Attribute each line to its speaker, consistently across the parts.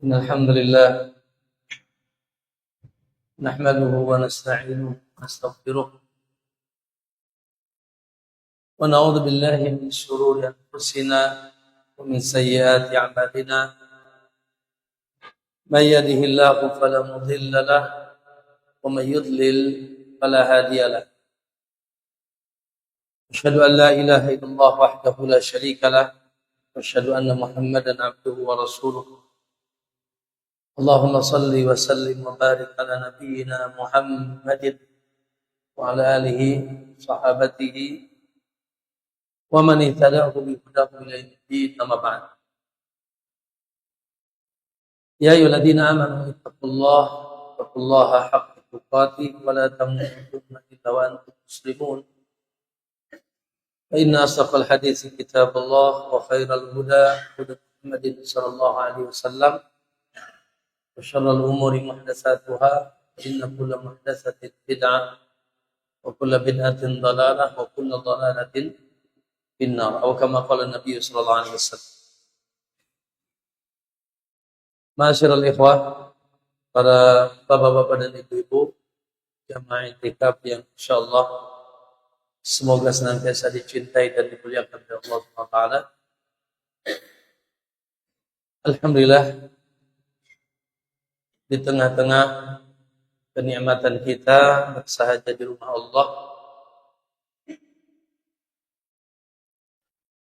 Speaker 1: إن الحمد لله نحمده ونستعينه ونستغفره ونعوذ بالله من شرور أنفسنا ومن سيئات أعمالنا من يهده الله فلا مضل له ومن يضلل فلا هادي له أشهد أن لا إله إلا الله وحده لا شريك له وأشهد أن محمدا عبده ورسوله اللهم صل وسلم وبارك على نبينا محمد وعلى آله وصحابته ومن اهتداه بهداه إلى يوم الدين أما بعد يا أيها الذين آمنوا اتقوا الله حق تقاته ولا تموتن إلا وأنتم مسلمون فإن أصدق الحديث كتاب الله وخير الهدى هدى محمد صلى الله عليه وسلم وشر الأمور محدثاتها إن كل محدثة بدعة وكل بدعة ضلالة وكل ضلالة في النار أو كما قال النبي صلى الله عليه وسلم. Ma'asyiral ikhwah, para bapak-bapak dan ibu-ibu jamaah i'tikaf yang insyaallah semoga senantiasa dicintai dan dimuliakan oleh Allah Subhanahu wa taala. Alhamdulillah, di tengah-tengah kenikmatan kita bersahaja di rumah Allah,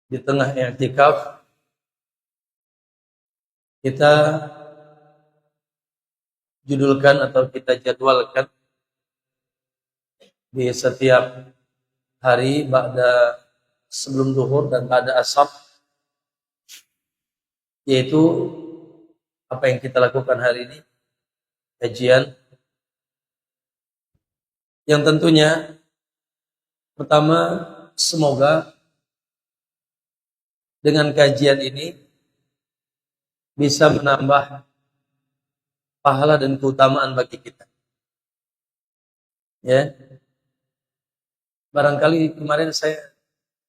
Speaker 1: di tengah i'tikaf kita judulkan atau kita jadwalkan di setiap hari ba'da sebelum zuhur dan ba'da asar, yaitu apa yang kita lakukan hari ini, kajian yang tentunya pertama semoga dengan kajian ini bisa menambah pahala dan keutamaan bagi kita. Ya. Barangkali kemarin saya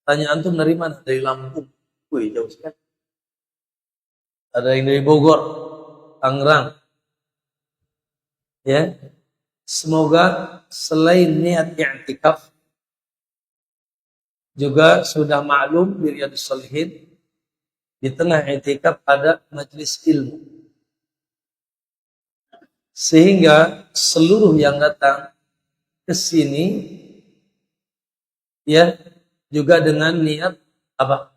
Speaker 1: tanya antum dari mana? Dari Lampung. Wih, jauh sekali. Ada yang dari Bogor, Tangerang. Ya. Semoga selain niat i'tikaf juga sudah maklum di Riyadhus Shalihin, di tengah i'tikaf ada majelis ilmu. Sehingga seluruh yang datang ke sini ya juga dengan niat apa?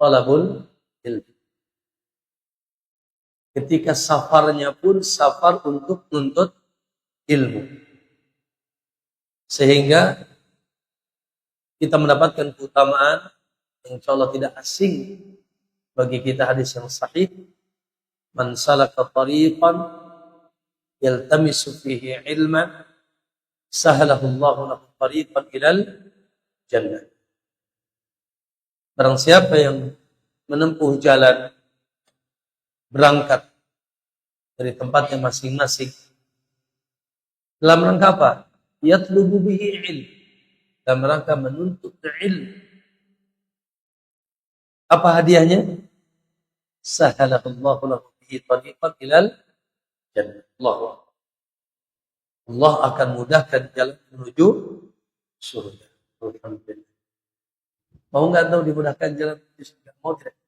Speaker 1: Talabul ilmu. Ketika safarnya pun safar untuk menuntut ilmu. Sehingga kita mendapatkan keutamaan yang insyaallah tidak asing bagi kita hadis yang sahih. Man salaka tariqan yaltamisu fihi ilman sahalahu Allahu lahu tariqan ilal jannah. Barang siapa yang menempuh jalan berangkat dari tempatnya masing-masing dalam rangka apa? Yatlubu bihi ilm, dalam rangka menuntut ilmu. Apa hadiahnya? Sahalahu Allahu lahu bihi tariqan ilal jannah. Allah akan mudahkan jalan menuju surga. Alhamdulillah. Mau nggak tahu dimudahkan jalan menuju surga? Mau tidak?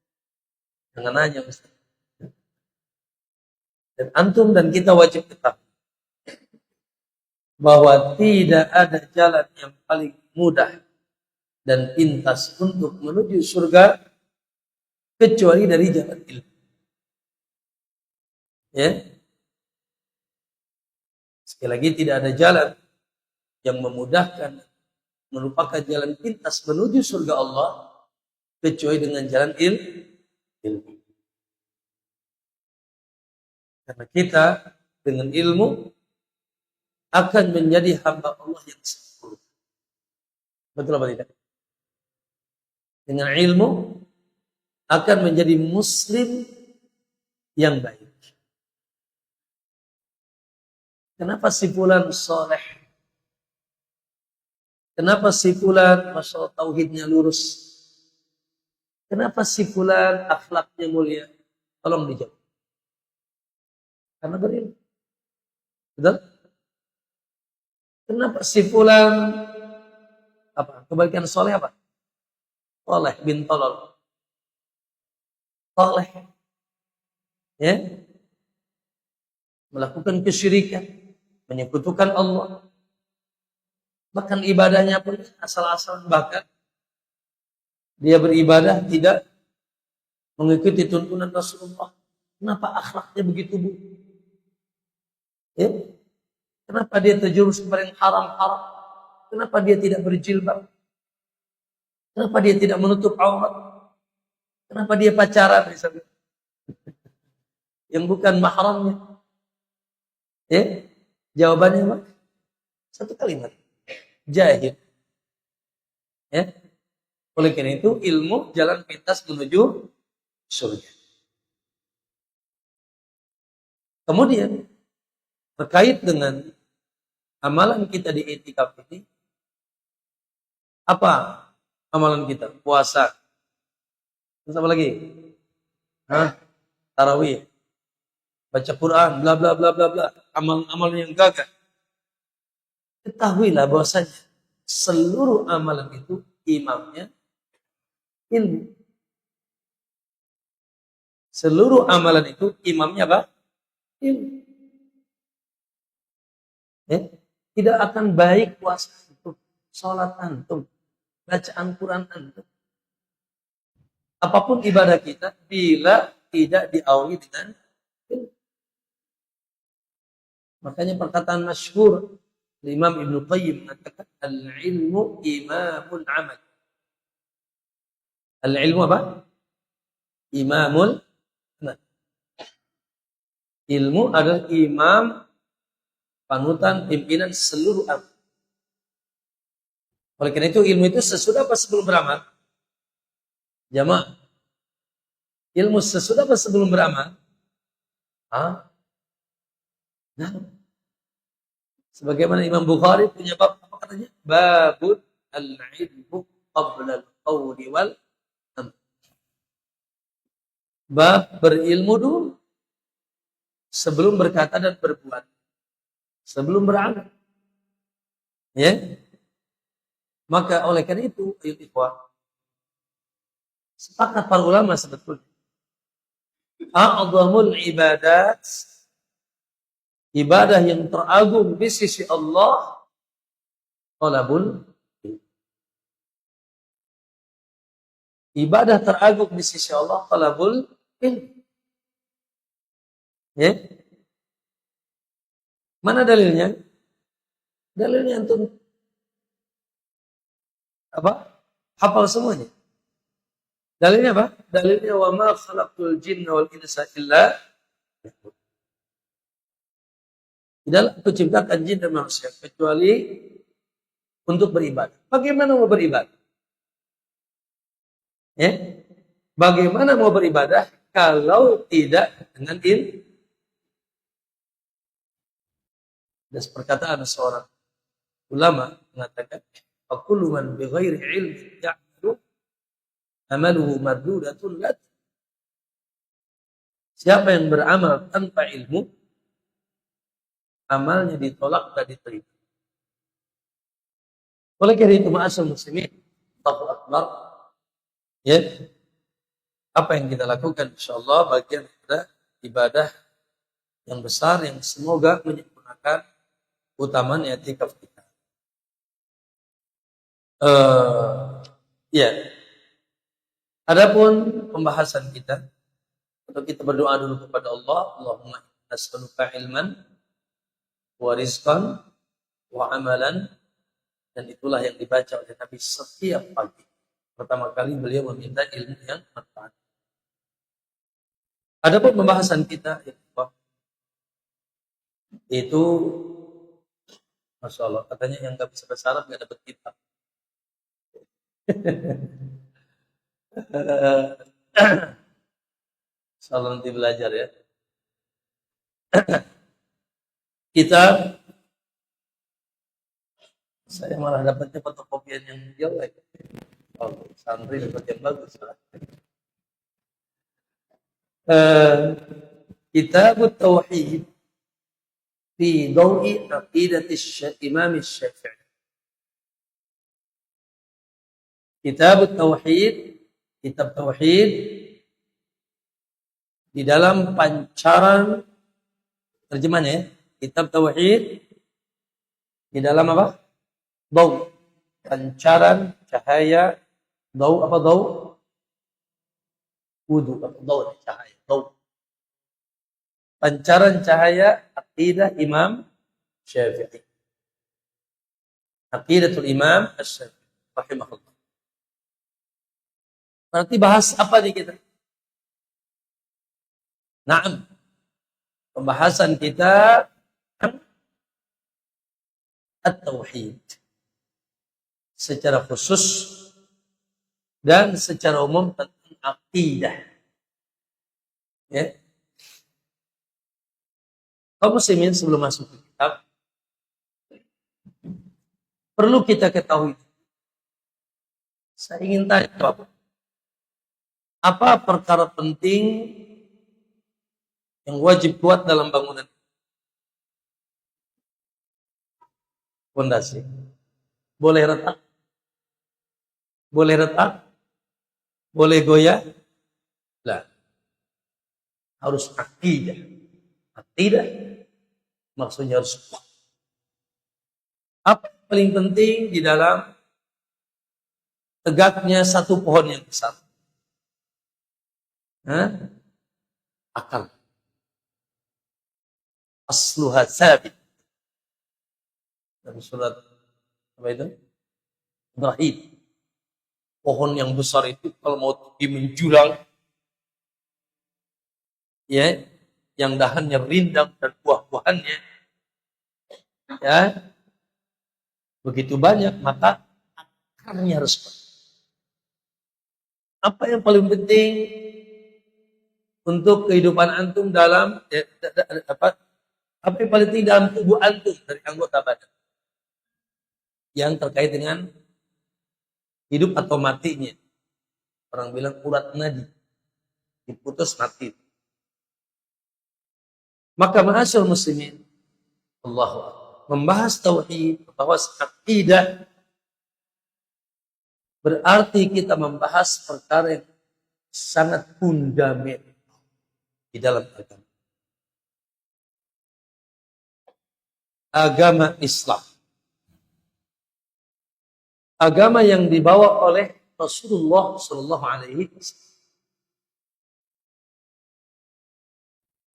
Speaker 1: Jangan nanya Ustaz. Dan antum dan kita wajib ketahui bahwa tidak ada jalan yang paling mudah dan pintas untuk menuju surga kecuali dari jalan ilmu. Ya. Sekali lagi, tidak ada jalan yang memudahkan, merupakan jalan pintas menuju surga Allah kecuali dengan jalan ilmu. Karena kita dengan ilmu akan menjadi hamba Allah yang sempurna. Betul apa tidak? Dengan ilmu akan menjadi muslim yang baik. Kenapa si fulan soleh? Kenapa si fulan masalah tauhidnya lurus? Kenapa si fulan akhlaknya mulia? Tolong dijawab. Karena berilmu. Betul? Kenapa si fulan apa? Kebaikan soleh apa? Soleh bin tolol. Soleh. Ya. Melakukan kesyirikan. Menyekutukan Allah. Bahkan ibadahnya pun asal-asalan. Bahkan dia beribadah tidak mengikuti tuntunan Rasulullah. Kenapa akhlaknya begitu buruk? Ya? Kenapa dia terjerumus kepada yang haram-haram? Kenapa dia tidak berjilbab? Kenapa dia tidak menutup aurat? Kenapa dia pacaran misalnya? Yang bukan mahramnya. Ya? Jawabannya apa? Satu kalimat. Jahil. Ya? Oleh karena itu ilmu jalan pintas menuju surga. Kemudian terkait dengan amalan kita di i'tikaf ini, apa amalan kita? Puasa. Terus apa lagi? Tarawih. Baca Quran, bla bla bla bla bla. Amal-amal yang gagah. Ketahuilah bahwasanya seluruh amalan itu imamnya ilmu. Seluruh amalan itu imamnya apa? Ilmu. Ya? Tidak akan baik puasa antum, sholat antum, bacaan Quran antum. Apapun ibadah kita bila tidak diawali dengan ilmu. Makanya perkataan masyhur Imam Ibnu Qayyim mengatakan al-ilmu imamul amal. Al-ilmu apa? Imamul amal. Ilmu adalah imam, panutan, pimpinan seluruh amal. Oleh karena itu ilmu itu sesudah apa sebelum beramal? Jamaah. Ilmu sesudah apa sebelum beramal? Nah, sebagaimana Imam Bukhari punya bab apa katanya? Babun al-ilmu qabla al-qawli wal amal. Bab berilmu dulu sebelum berkata dan berbuat. Sebelum beramal. Ya. Maka oleh karena itu, sepakat para ulama sebetulnya. A'zamul ibadat, ibadah yang teragung di sisi Allah, talabul ilm. Ibadah teragung di sisi Allah, talabul ilm. Ya. Mana dalilnya? Dalilnya antum apa? Hafal semuanya. Dalilnya apa? Dalilnya wa ma khalaqtul jinna wal insa illa tidaklah aku ciptakan jin dan manusia kecuali untuk beribadah. Bagaimana mau beribadah? Ya? Bagaimana mau beribadah kalau tidak dengan ilmu? Dan perkataan seorang ulama mengatakan, "Kullu man bighairi ilmi ya'malu amaluhu mardudatun lat." Siapa yang beramal tanpa ilmu, amalnya ditolak dan diterima. Oleh karena itu, ma'asyiral muslimin, Allahu akbar. Ya. Apa yang kita lakukan insyaallah bagian dari ibadah yang besar yang semoga menyempurnakan utamaan i'tikaf kita. Ya. Adapun pembahasan kita, atau kita berdoa dulu kepada Allah, Allahumma nas'aluka ilman wa rizqan wa amalan, dan itulah yang dibaca oleh Nabi setiap pagi. Pertama kali beliau meminta ilmu yang manfaat. Adapun pembahasan kita itu Masya Allah, katanya yang nggak bisa bahasa Arab nggak dapat kitab. Insyaallah nanti belajar ya. Kita saya malah dapatnya fotokopian yang jelek. Oh, santri dapat yang bagus lah. Kitab Tauhid fi dawi aqidati Imam Syafi'i. Kitab Tauhid di dalam pancaran terjemahannya, Kitab Tauhid di dalam apa? Daw, pancaran cahaya, daw apa daw? Wudu apa daw cahaya, daw. Pancaran cahaya akidah Imam Syafi'i. Aqidatul Imam Asy-Syafi'i rahimahullah. Berarti bahas apa nih kita? Naam. Pembahasan kita At-Tauhid secara khusus dan secara umum tentang akidah. Ya. Kaum muslimin, sebelum masuk ke kitab, perlu kita ketahui. Saya ingin tanya, Bapak, apa perkara penting yang wajib kuat dalam bangunan? Fondasi. Boleh retak? Boleh retak? Boleh goyah? Lah. Harus akidah. Akidah maksudnya harus kuat. Apa yang paling penting di dalam tegaknya satu pohon yang besar? Akal. Asluha sabit. Dalam surat apa itu? Ibrahim. Pohon yang besar itu kalau mau tinggi menjulang, ya, yang dahannya rindang dan buah-buahannya, ya, begitu banyak, maka akarnya harus kuat. Apa yang paling penting untuk kehidupan antum dalam apa yang paling penting dalam tubuh antum dari anggota badan yang terkait dengan hidup atau matinya? Orang bilang urat nadi, diputus mati. Maka ma'asyarul muslimin, Allah membahas tauhid, membahas akidah, berarti kita membahas perkara yang sangat fundamental di dalam agama. Agama Islam. Agama yang dibawa oleh Rasulullah Shallallahu Alaihi Wasallam.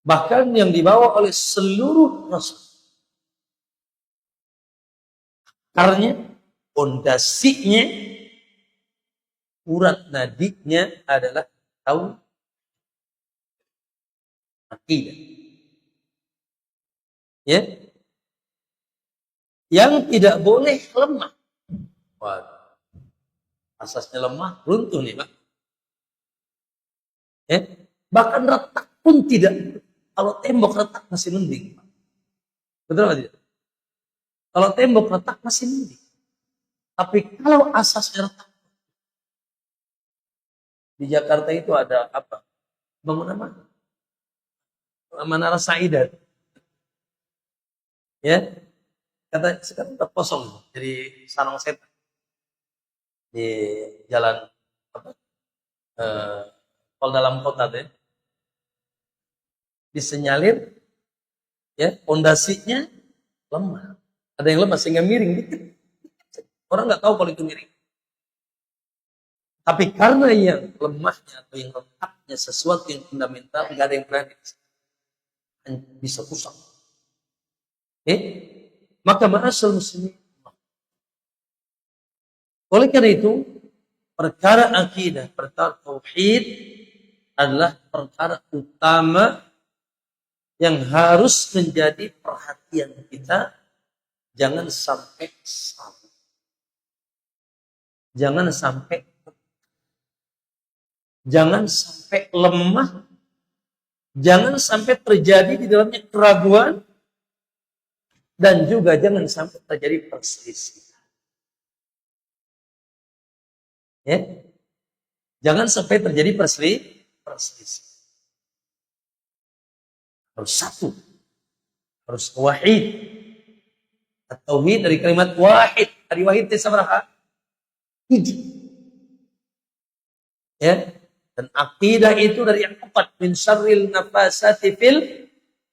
Speaker 1: Bahkan yang dibawa oleh seluruh Rasul. Akarnya, fondasinya, urat nadinya adalah tauhid, akidah. Ya, yang tidak boleh lemah. Wah, asasnya lemah, runtuh nih, Pak. Ya, bahkan retak pun tidak. Kalau tembok retak masih mending, Pak. Betul nggak tidak? Kalau tembok retak masih mending. Tapi kalau asasnya retak, di Jakarta itu ada apa? Bangunan mana? Menara Sa'idat. Ya, kata sekarang udah kosong, jadi sarang setan di jalan apa? Tol dalam kota deh. Disenyalir, ya, pondasinya lemah. Ada yang lemah sehingga miring dikit. Orang nggak tahu kalau itu miring. Tapi karena yang lemahnya atau yang retaknya sesuatu yang fundamental, nggak ada yang berani bisa rusak. Maka ma'asyarul muslimin. Oleh karena itu, perkara akidah, perkara tauhid adalah perkara utama yang harus menjadi perhatian kita. Jangan sampai salah. Jangan sampai lemah. Jangan sampai terjadi di dalamnya keraguan. Dan juga jangan sampai terjadi perselisihan. Ya? Jangan sampai terjadi perselisihan. Harus satu. harus wahid. At-tauhid dari kalimat wahid. Dari wahid itu seberapa? 7. Ya. Dan aqidah itu dari yang 4. Min syarril nafasati fil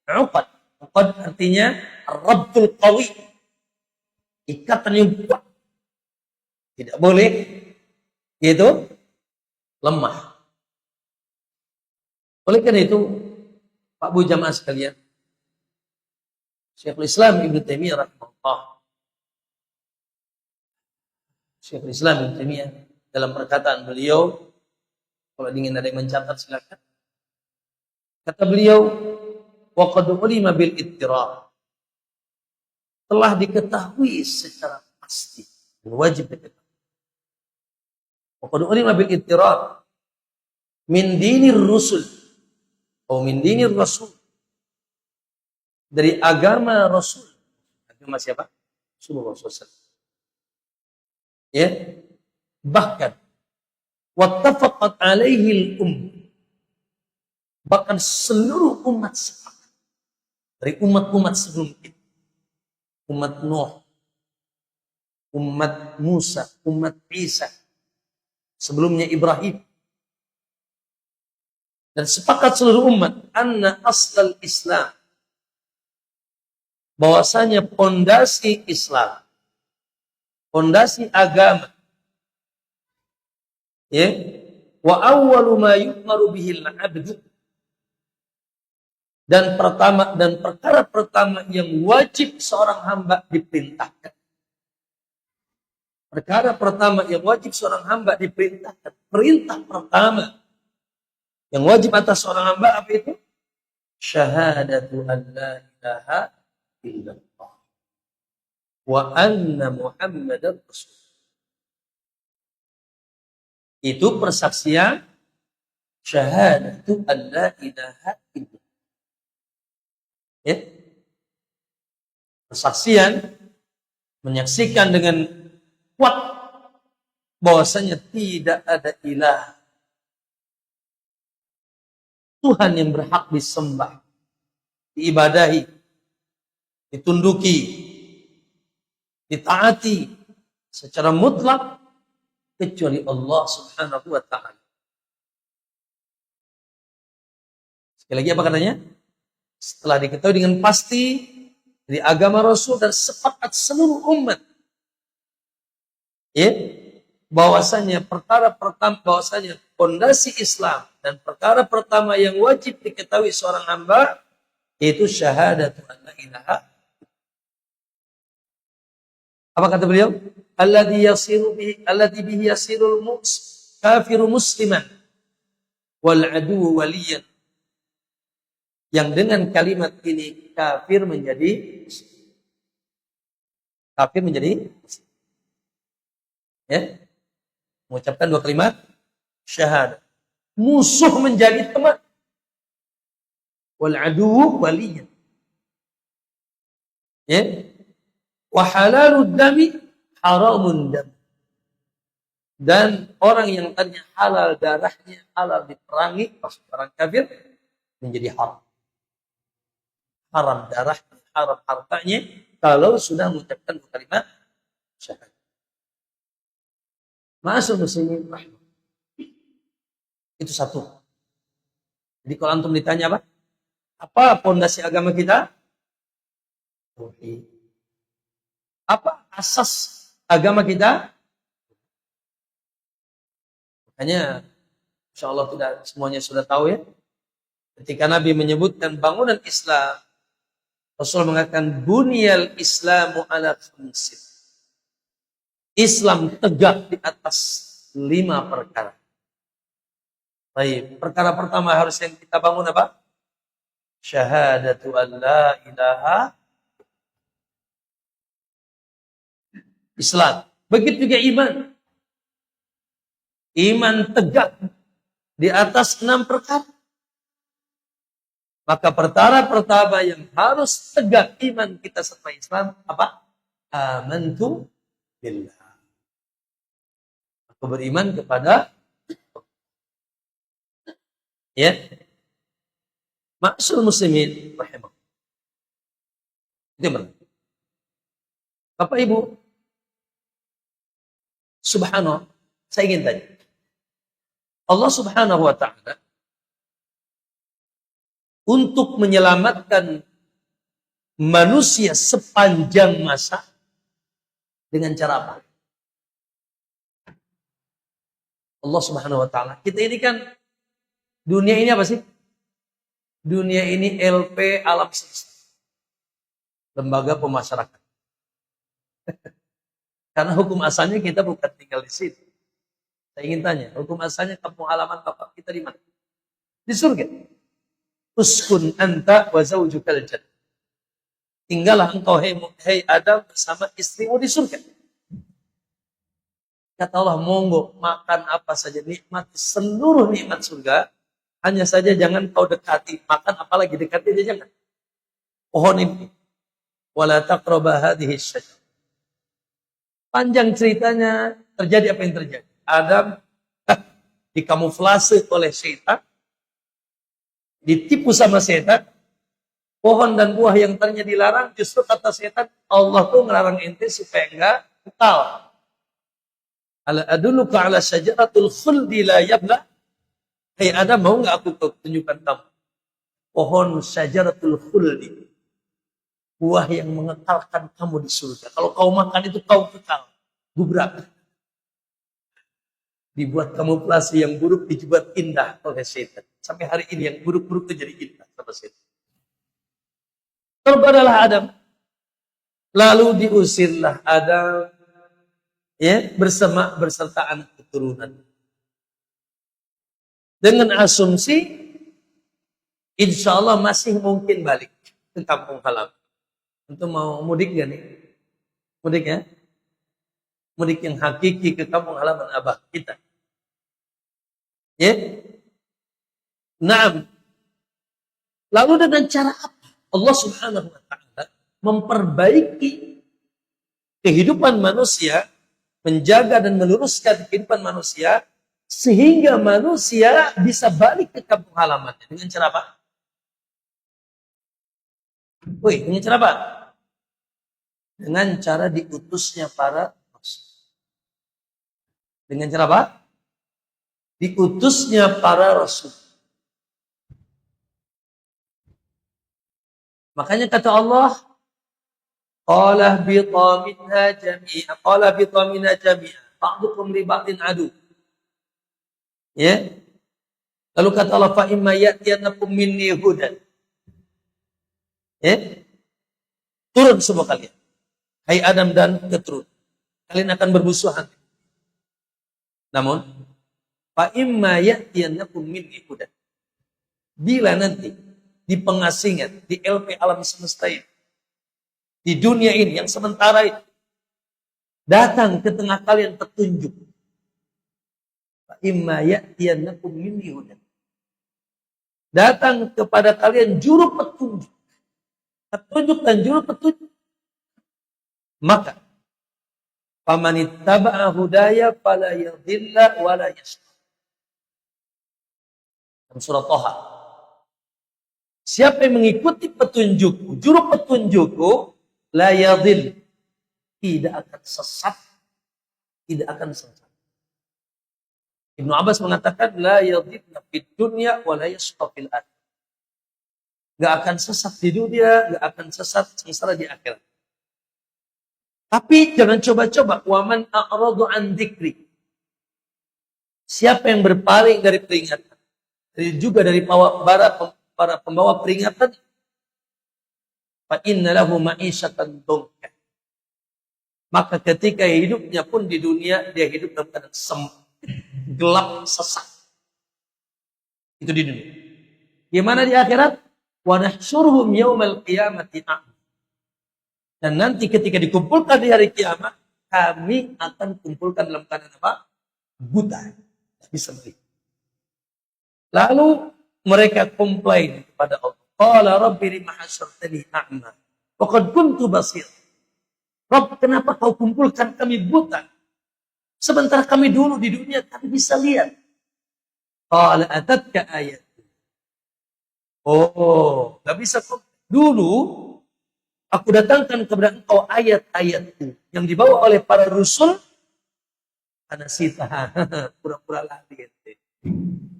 Speaker 1: 'uqad. 'Uqad artinya rabtul qawi. Ikatan yang kuat. Tidak boleh yaitu lemah. Oleh karena itu, Pak Bu jamaah sekalian, Syekhul Islam Ibnu Taimiyah rahimahullah. Syekhul Islam Ibnu Taimiyah dalam perkataan beliau, kalau ingin ada yang mencatat silakan. Kata beliau, wa qad ulima bil ittirab. Telah diketahui secara pasti, wajib diketahui. Wa qad ulima bil ittirab min dinir rusul atau min dinir rasul, dari agama Rasul. Agama siapa? Rasulullah SAW. Ya. Bahkan wattafaqat alaihi bahkan seluruh umat sepakat. Dari umat-umat sebelum itu. Umat Nuh, umat Musa, umat Isa, sebelumnya Ibrahim. Dan sepakat seluruh umat anna aslal Islam, bahwasanya pondasi Islam, pondasi agama, ya, wa awwalu ma yu'maru bihil 'abdu, dan perkara pertama yang wajib seorang hamba diperintahkan. Perkara pertama yang wajib seorang hamba diperintahkan. Perintah pertama yang wajib atas seorang hamba apa itu? Syahadatu an la ilaha illallah wa anna Muhammadar Rasul. Itu persaksian syahadatu an la ilaha illallah. Ya. Persaksian menyaksikan dengan kuat bahwasanya tidak ada ilah Tuhan yang berhak disembah, diibadahi, ditunduki, ditaati secara mutlak kecuali Allah Subhanahu wa ta'ala. Sekali lagi apa katanya? Setelah diketahui dengan pasti dari agama Rasul dan sepakat seluruh umat, ya, bahwasanya bahwasanya fondasi Islam dan perkara pertama yang wajib diketahui seorang hamba yaitu syahadatu an la ilaha. Apa kata beliau? Alladhi bihi yasirul kafiru musliman wal adu waliyan. Yang dengan kalimat ini kafir menjadi ya, mengucapkan 2 kalimat syahadat. Musuh menjadi teman. Wal adu waliyan. Ya. Wa halalud dami haramun dam. Dan orang yang tadinya halal darahnya, halal diperangi, masuk orang kafir, menjadi haram. Haram darahnya, haram hartanya, kalau sudah mengucapkan 2 kalimat syahadat. Ma'asyiral muslimin, itu satu. Jadi kalau antum ditanya apa? Apa pondasi agama kita? Tauhid. Apa asas agama kita? Makanya insyaallah tidak semuanya sudah tahu ya. Ketika Nabi menyebutkan bangunan Islam, Rasul mengatakan bunyal Islamu ala khamsin. Islam tegak di atas 5 perkara. Baik, perkara pertama harus yang kita bangun apa? Syahadatu an la ilaha Islam. Begitu juga iman. Iman tegak di atas 6 perkara. Maka perkara pertama yang harus tegak iman kita serta Islam apa? Amantu billah. Aku beriman kepada ya. Ma'asyiral muslimin rahimahullah. Itu yang pertama. Bapak Ibu, subhanallah, saya ingin tanya. Allah Subhanahu wa ta'ala untuk menyelamatkan manusia sepanjang masa dengan cara apa? Allah Subhanahu wa ta'ala. Kita ini kan dunia ini apa sih? Dunia ini LP alam semesta. Lembaga pemasyarakatan. Karena hukum asalnya kita bukan tinggal di situ. Saya ingin tanya, hukum asalnya kampung halaman bapak kita di mana? Di surga. Uskun anta wa zawjukal jannah. Tinggallah engkau hai Adam bersama istrimu di surga. Kata Allah, monggo makan apa saja, nikmati seluruh nikmat surga. Hanya saja jangan kau dekati, makan apalagi dekati aja jangan. Pohon ini. Wala taqraba hadhihi syajarah. Panjang ceritanya, terjadi apa yang terjadi? Adam dikamuflase oleh syaitan, ditipu sama syaitan. Pohon dan buah yang tadinya dilarang, justru kata syaitan, Allah tuh ngelarang ente supaya enggak kekal. Ala adulluka ala syajaratul khuldi la yabla. Hai Adam, mau enggak aku tunjukkan kamu pohon syajaratul khuldi, buah yang mengekalkan kamu di surga. Kalau kau makan itu kau kekal. Gubrak. Dibuat kamuflase yang buruk dibuat indah oleh setan. Sampai hari ini yang buruk-buruk itu jadi indah sama setan. Terbadalah Adam. Lalu diusirlah Adam ya berserta anak keturunan. Dengan asumsi insya Allah masih mungkin balik ke kampung halaman. Untuk mau mudik gak nih? Mudik ya? Mudik yang hakiki ke kampung halaman abah kita. Ya? Naam. Lalu dengan cara apa? Allah Subhanahu wa ta'ala memperbaiki kehidupan manusia, menjaga dan meluruskan kehidupan manusia, sehingga manusia bisa balik ke kampung halamannya. Dengan cara apa? Dengan cara apa? Dengan cara diutusnya para rasul. Dengan cara apa? Diutusnya para rasul. Makanya kata Allah, qala bita minha jami'a, qala bita minha jami'a, ba'dukum li ba'din adu. Ya. Lalu kata Allah, fa imma ya'tiyanakum minni hudan. Ya. Turun semua kalian. Hai Adam dan keturunan. Kalian akan bermusuhan. Namun, fa imma ya'tiyanakum minni hudan. Bila nanti di pengasingan, di LP alam semesta ini, di dunia ini yang sementara itu, datang ke tengah kalian petunjuk. Fa imma ya'tiyanakum minni hudan. Datang kepada kalian juru petunjuk. Petunjuk dan juru petunjuk. Maka famanittaba'a hudaya fala yadhilla wala yashqa. Dalam surah Thaha. Siapa yang mengikuti petunjukku, juru petunjukku, la yadhill, tidak akan sesat, tidak akan sesat. Ibnu Abbas mengatakan la yadhilla fid dunya wa la yashqa fil akhirah. Gak akan sesat di dunia, gak akan sesat sengsara di akhirat. Tapi jangan coba-coba. Waman a'radu an dzikri. Siapa yang berpaling dari peringatan, juga dari para pembawa peringatan, fa inna lahu ma'isyatan dhanka. Maka ketika hidupnya pun di dunia, dia hidup dalam keadaan gelap, sesak. Itu di dunia. Gimana di akhirat? Wa nahsyuruhum yaumal qiyamati a'ma. Dan nanti ketika dikumpulkan di hari kiamat, kami akan kumpulkan dalam keadaan apa? Buta. Tidak bisa melihat. Lalu mereka komplain kepada Allah. Qala rabbi lima hasyartani a'ma wa qad kuntu basir. Rabb, kenapa kau kumpulkan kami buta? Sementara kami dulu di dunia kami bisa lihat. Qala atatka ayat. Oh, gak bisa kok. Dulu Aku datangkan kepada engkau ayat-ayatku yang dibawa oleh para rasul. Anasita, pura-pura lari,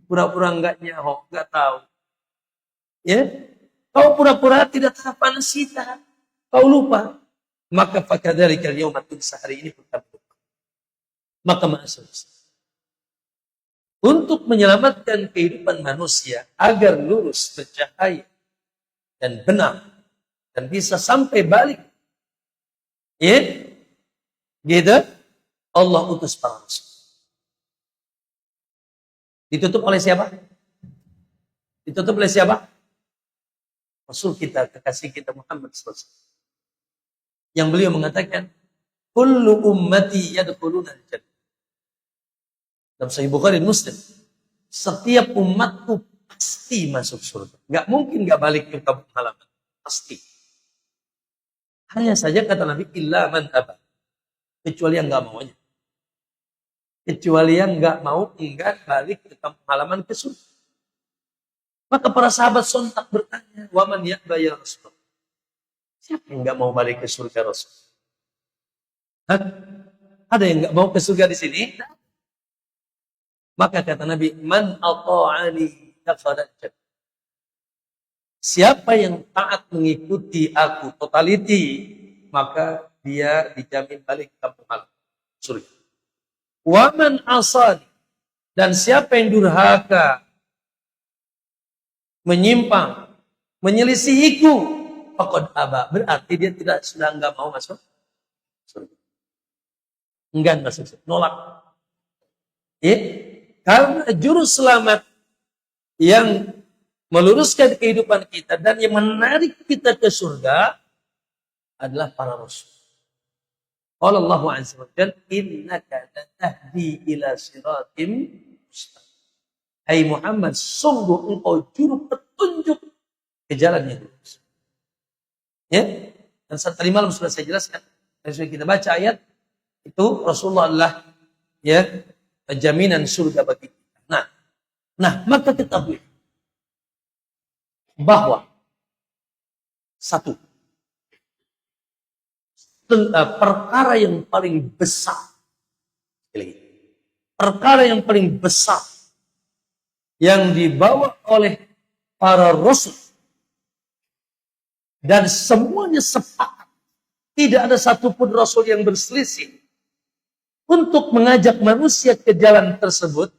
Speaker 1: pura-pura enggak nyaho, enggak tahu. Ya, kau pura-pura tidak tahu anasita, kau lupa. Maka fakadzalika al-yauma tunsa, hari ini pun kamu lupa. Maka maksud untuk menyelamatkan kehidupan manusia agar lurus, bercahaya dan benar dan bisa sampai balik, ya, gitu. Allah utus para rasul. Ditutup oleh siapa? Ditutup oleh siapa? Rasul kita, kekasih kita Muhammad SAW. Yang beliau mengatakan, kullu ummati yadkhuluna al-jannah. Dalam Sahih Bukhari Muslim, setiap umatku pasti masuk surga. Gak mungkin gak balik ke kampung halaman. Pasti. Hanya saja kata Nabi, illa man aba. Kecuali yang gak maunya. Kecuali yang nggak mau enggak balik ke kampung halaman ke surga. Maka para sahabat sontak bertanya, waman ya'ba ya Rasul. Siapa yang nggak mau balik ke surga Rasul? Hah? Ada yang nggak mau ke surga di sini? Maka kata Nabi, man ata'ani dakhala jannah. Siapa yang taat mengikuti aku totality, maka dia dijamin balik ke kampung halaman surga. Waman asani, dan siapa yang durhaka, menyimpang, menyelisihiku, faqad aba, berarti dia sudah enggak mau masuk surga. Enggan masuk surga, nolak. Ya, karena juru selamat yang meluruskan kehidupan kita dan yang menarik kita ke surga adalah para rasul. Qala Allahu azza wa jalla, innaka latahdi ila siratim mustaqim. Hai Muhammad, sungguh engkau juru petunjuk ke jalan yang lurus. Ya, dan tadi malam sudah saya jelaskan, dan sudah kita baca ayat itu, Rasulullah adalah ya jaminan surga bagi kita. Nah, maka ketahui bahwa satu perkara yang paling besar, perkara yang paling besar yang dibawa oleh para rasul dan semuanya sepakat, tidak ada satupun rasul yang berselisih untuk mengajak manusia ke jalan tersebut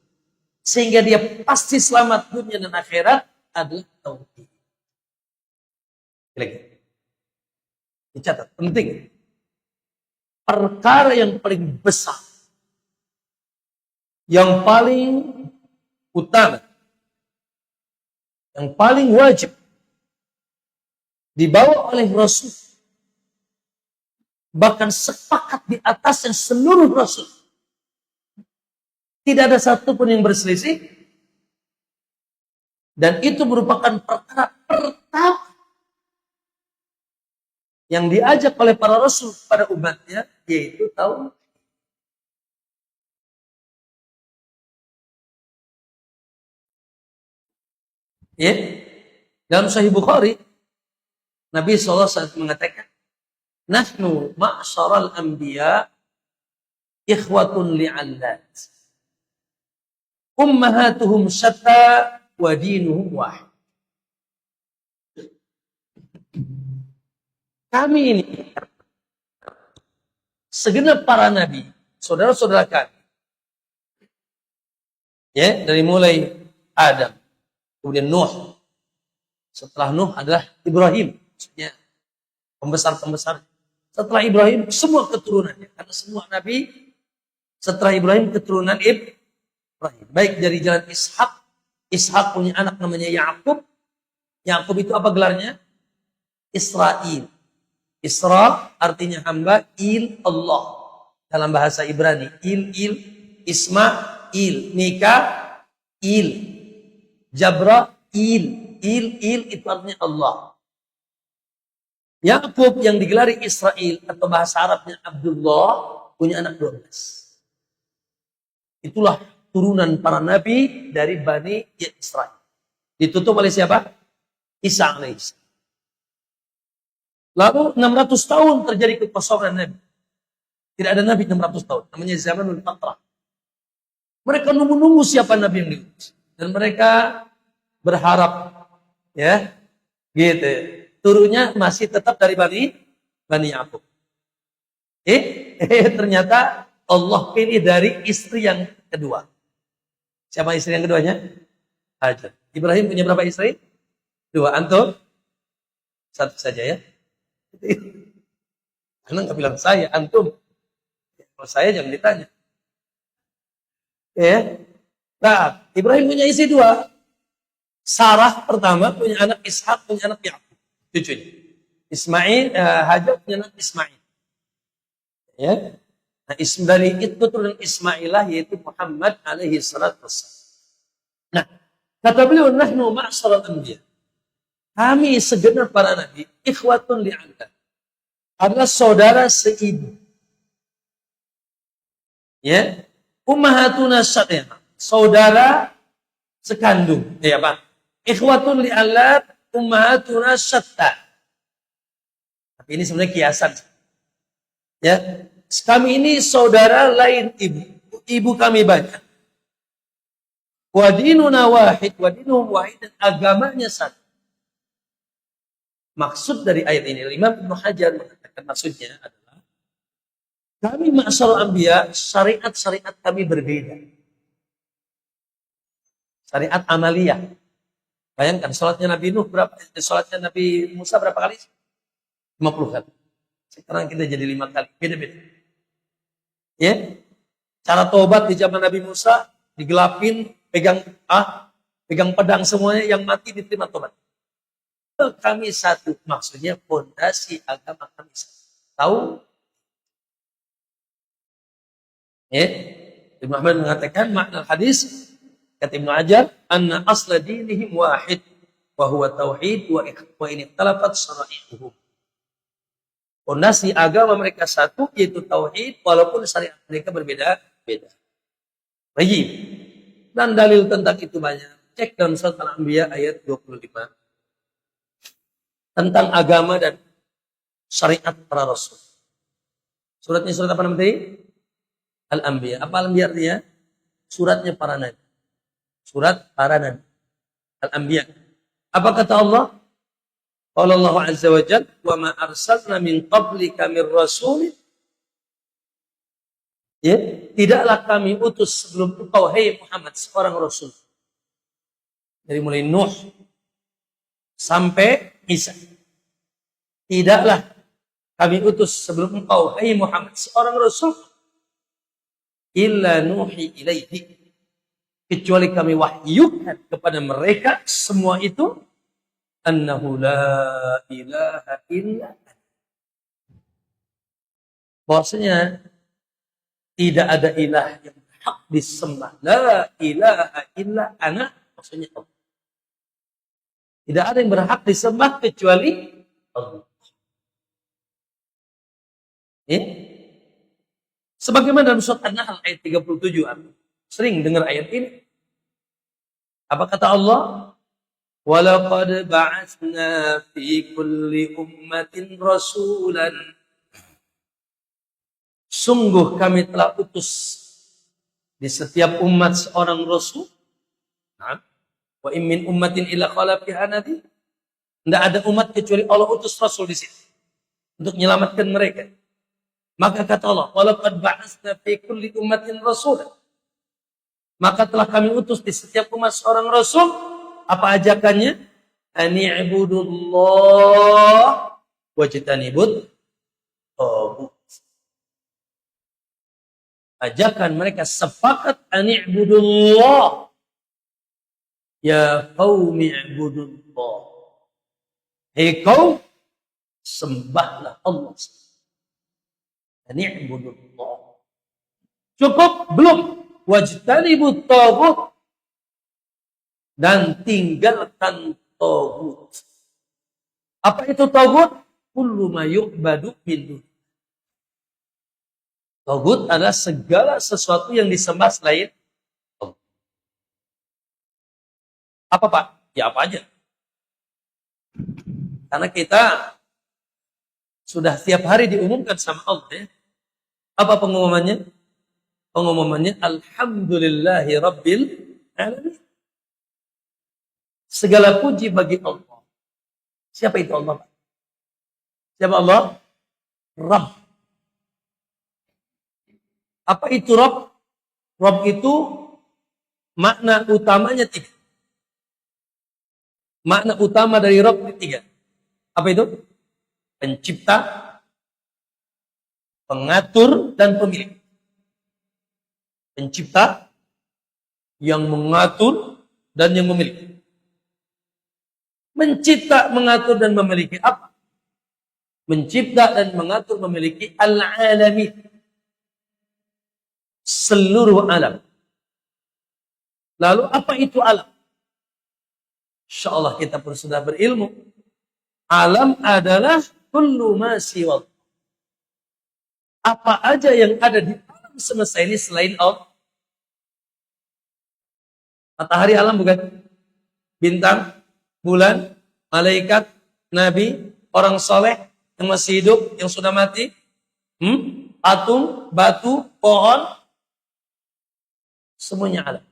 Speaker 1: sehingga dia pasti selamat dunia dan akhirat, adalah tauhid. Dicatat, penting. Perkara yang paling besar, yang paling utama, yang paling wajib dibawa oleh Rasul, bahkan sepakat di atasnya seluruh Rasul, tidak ada satupun yang berselisih, dan itu merupakan perkara pertama yang diajak oleh para Rasul pada umatnya, yaitu tauhid. Ya, dalam Sahih Bukhari, Nabi SAW mengatakan, nahnu ma'syaral anbiya ikhwatun li'allat. Ummahatuhum syatta wa dinuhum wahid. Kami ini, segenap para nabi, saudara-saudara kami, ya, dari mulai Adam, kemudian Nuh, setelah Nuh adalah Ibrahim, maksudnya pembesar-pembesar. Setelah Ibrahim, semua keturunannya, karena semua nabi setelah Ibrahim keturunan Ibrahim, baik dari jalan Ishak. Ishak punya anak namanya Yakub. Yakub itu apa gelarnya? Israel. Isra artinya hamba, il Allah dalam bahasa Ibrani, il Ismail, Mika il, Jabra il itu artinya Allah. Yakub yang digelari Israel atau bahasa Arabnya Abdullah punya anak 12. Itulah turunan para nabi dari Bani Israel. Ditutup oleh siapa? Isa alaihissalam. Lalu 600 tahun terjadi kekosongan Nabi. Tidak ada Nabi 600 tahun. Namanya zamanul fatrah. Mereka nunggu-nunggu siapa Nabi yang diutus. Dan mereka berharap, ya, gitu. Turunnya masih tetap dari Bani Ya'qub. Ternyata Allah pilih dari istri yang kedua. Siapa istri yang keduanya? Hajar. Ibrahim punya berapa istri? 2. Antum? 1 saja ya. Karena nggak bilang saya, antum. Kalau saya jangan ditanya. Ya. Nah, Ibrahim punya istri 2. Sarah pertama punya anak Ishak, punya anak Ya'qub. Cucunya. Ismail, Hajar punya anak Ismail. Ya. Nah, dari itu turun Ismailah yaitu Muhammad alaihi salatu wassalam. Nah, kata beliau, nahnu ma'asyaral anbiya. Kami segenap para nabi, ikhwatun li'anda. Adalah saudara seibu. Ya. Ummahatuna syat'ina. Saudara sekandung. Ya, Pak. Ikhwatun li'allat, ummahatuna syatta. Tapi ini sebenarnya kiasan. Ya. Kami ini saudara lain ibu. Ibu kami banyak. Wadinuna wahid, wadinuhum wahid, dan agamanya satu. Maksud dari ayat ini, Imam Ibnu Hajar mengatakan maksudnya adalah kami ma'asyarul anbiya, syariat-syariat kami berbeda. Syariat amaliyah. Bayangkan salatnya Nabi Nuh berapa? Salatnya Nabi Musa berapa kali? 50 kali. Sekarang kita jadi 5 kali. Beda-beda. Ya. Cara tobat di zaman Nabi Musa digelapin, pegang pedang semuanya, yang mati diterima tobat. Kami satu, maksudnya fondasi agama kami satu. Tahu? Ya. Ibnu Ahmad mengatakan makna hadis kata Ibnu Hajar, anna asla dinihim wahid wa huwa tauhid wa in ikhtalafat syara'i'uhum. Fondasi agama mereka satu, yaitu tauhid, walaupun syariat mereka berbeda-beda. Baik. Dan dalil tentang itu banyak. Cek dalam surat Al-Anbiya ayat 25. Tentang agama dan syariat para rasul. Suratnya surat apa namanya? Al-Anbiya. Apa Al-Anbiya artinya? Suratnya para nabi. Surat para nabi. Al-Anbiya. Apa kata Allah? Qala Allah Azza wa Jalla, "Wa ma arsalna min qablika mir rasulin." Ya, tidaklah kami utus sebelum engkau, hai Muhammad, seorang rasul. Dari mulai Nuh sampai Isa. Tidaklah kami utus sebelum engkau, hai Muhammad, seorang rasul, illa nuhi ilaihi, kecuali kami wahyukan kepada mereka semua itu, annahu la ilaha illa, bahwasanya tidak ada ilah yang hak disembah. La ilaha illa ana, maksudnya Allah. Tidak ada yang berhak disembah kecuali Allah. Sebagaimana dalam surat An-Nahl ayat 37, sering dengar ayat ini. Apa kata Allah? Walaqad ba'atsna fi kulli ummatin rasulan. Sungguh kami telah utus di setiap umat seorang rasul. Nah, wa in min ummatin illa khala fiha nadhir. Tidak ada umat kecuali Allah utus rasul di sini untuk menyelamatkan mereka. Maka kata Allah, walaqad ba'atsna fi kulli ummatin rasulan. Maka telah kami utus di setiap umat seorang rasul. Apa ajakannya? Ani'budullah wajtanibut taghut. Ajakan mereka sepakat ani'budullah. Ya qaumi i'budullah. Hei kaum, sembahlah Allah. Ani'budullah. Cukup? Belum. Wajtanibut taghut. Dan tinggalkan taghut. Apa itu taghut? Kullu ma yu'badu min dun. Taghut adalah segala sesuatu yang disembah selain Allah. Apa Pak? Ya apa aja. Karena kita Sudah tiap hari diumumkan sama Allah ya. Apa pengumumannya? Pengumumannya Alhamdulillahi Rabbil Alamin. Segala puji bagi Allah. Siapa itu Allah? Siapa Allah? Rabb. Apa itu Rabb? Rabb itu makna utamanya 3. Makna utama dari Rabb itu 3. Apa itu? Pencipta, pengatur, dan pemilik. Pencipta, yang mengatur, dan yang memiliki. Mencipta, mengatur, dan memiliki apa? Mencipta dan mengatur memiliki al-alamin. Seluruh alam. Lalu apa itu alam? InsyaAllah kita pun sudah berilmu. Alam adalah kullu ma siwa. Apa aja yang ada di alam semesta ini selain Allah. Matahari alam bukan? Bintang, bulan, malaikat, nabi, orang soleh, yang masih hidup, yang sudah mati, atom, batu, pohon, semuanya alam.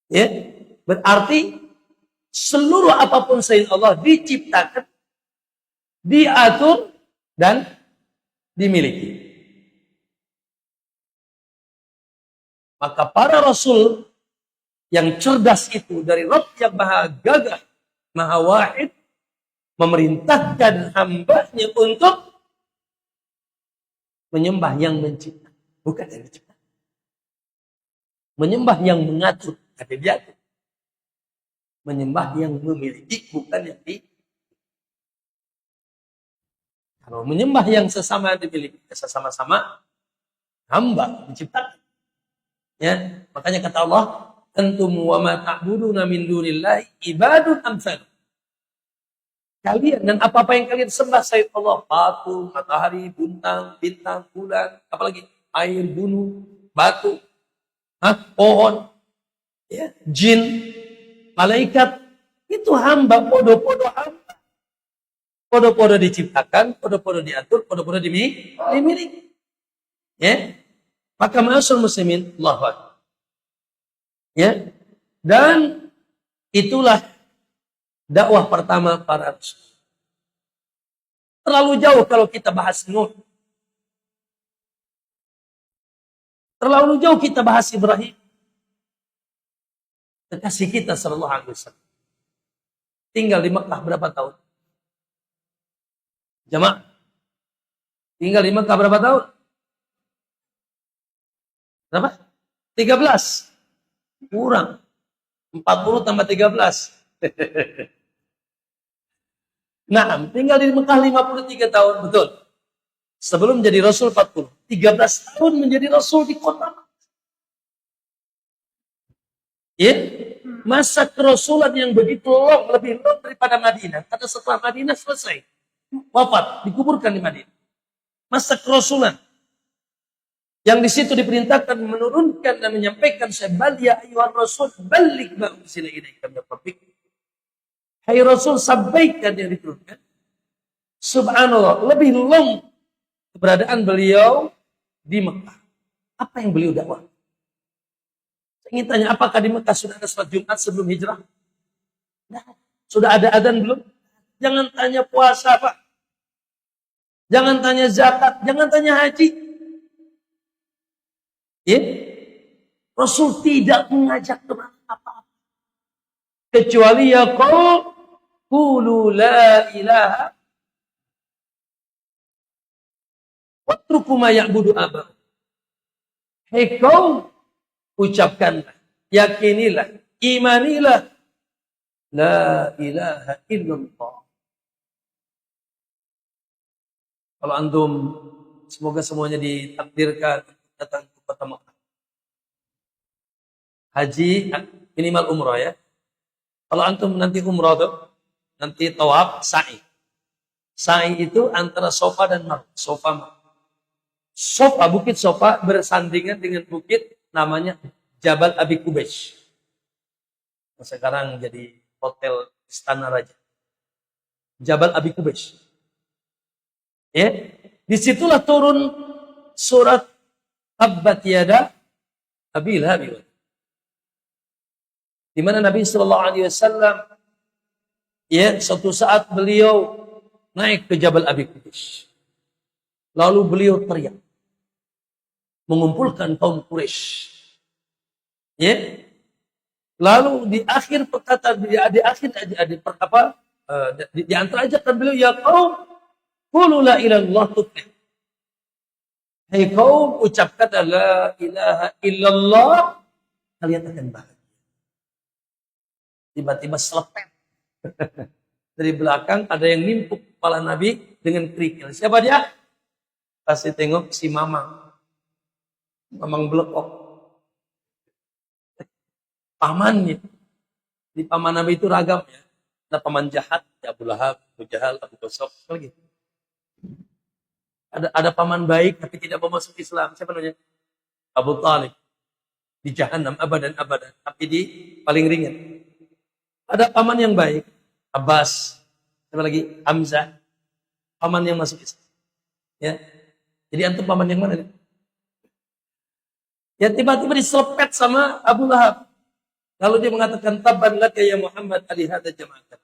Speaker 1: Ya, berarti seluruh apapun selain Allah diciptakan, diatur, dan dimiliki. Maka para rasul yang cerdas itu dari Rabb yang maha gagah, maha wahid, memerintahkan hambanya untuk menyembah yang mencipta, bukan yang dicipta. Menyembah yang mengatur, tapi diatur. Menyembah yang memiliki, bukan yang di. Kalau menyembah yang sesama dimiliki, sesama-sama hamba menciptakan. Ya, makanya kata Allah, antum wa ma ta'buduna min dunillahi ibadun amsal. Kalian dan apa-apa yang kalian sembah selain Allah, patung, matahari, bintang, bulan, apalagi air, gunung, batu, pohon, ya, jin, malaikat, itu hamba, podo-podo hamba. Podo-podo diciptakan, podo-podo diatur, podo-podo dimiliki. Ya. Maka ma'asyarul muslimin, Allahu Akbar. Ya. Dan itulah dakwah pertama para rasul. Terlalu jauh kalau kita bahas Nuh. Terlalu jauh kita bahas Ibrahim. Kekasih kita sallallahu alaihi wasallam. Tinggal di Mekah berapa tahun? Jamaah. Tinggal di Mekah berapa tahun? Berapa? 13. Kurang. 40 tambah 13. Nah, tinggal di Mekah 53 tahun, betul. Sebelum menjadi Rasul 40. 13 tahun menjadi Rasul di kota. Ya, masa kerasulan yang begitu long, lebih long daripada Madinah. Karena setelah Madinah selesai. Wafat, dikuburkan di Madinah. Masa kerasulan. Yang di situ diperintahkan menurunkan dan menyampaikan sebal ya ayyuhar rasul balik ma ursila ilaika min rabbik. Hai Rasul, sampaikan yang diturunkan. Subhanallah, lebih long keberadaan beliau di Mekah. Apa yang beliau dakwah? Saya ingin tanya, apakah di Mekah sudah ada sholat Jumat sebelum hijrah? Nah, sudah ada adzan belum? Jangan tanya puasa, Pak. Jangan tanya zakat, jangan tanya haji. Ya? Rasul tidak mengajak kepada apa-apa. Kecuali ya qaul qulu la ilaha watruku ma ya'budu aba. Hei kaum, ucapkanlah, yakinilah, imanilah la ilaha illallah. Kalau antum semoga semuanya ditakdirkan datang ke kota Mekah. Haji minimal umrah ya. Kalau antum nanti umrah tuh, nanti tawaf sa'i. Sa'i itu antara Sofa dan Marwah. Sofa, bukit Sofa bersandingan dengan bukit namanya Jabal Abi Qubays. Sekarang jadi hotel Istana Raja. Jabal Abi Qubays. Ya, disitulah turun surat Tabbat Yada Abi Lahab. Di mana Nabi Shallallahu Alaihi Wasallam, ya, suatu saat beliau naik ke Jabal Abi Qubais. Lalu beliau teriak, mengumpulkan kaum Quraisy. Ya, lalu di akhir perkataan di antara ajakan beliau, ya kaum, qulu la ilaha illallah tuflih. Hai kaum, ucapkan la ilaha illallah, kalian akan bahagia. Tiba-tiba selepet dari belakang ada yang nimpuk kepala Nabi dengan kerikil. Siapa dia? Kasih tengok si Mamang belekok, pamannya. Di paman Nabi itu ragam ya. Ada paman jahat, ya Abu Lahab, Abu Jahal, Abu Basok, lagi. Ada paman baik tapi tidak mau masuk Islam. Siapa namanya? Abu Talib. Di Jahannam abadan, tapi di paling ringan. Ada paman yang baik, Abbas. Siapa lagi? Hamzah. Paman yang masuk Islam. Ya. Jadi antum paman yang mana? Ya, tiba-tiba diselepet sama Abu Lahab. Lalu dia mengatakan, tabban laka ya Muhammad ali hadza jama'atan.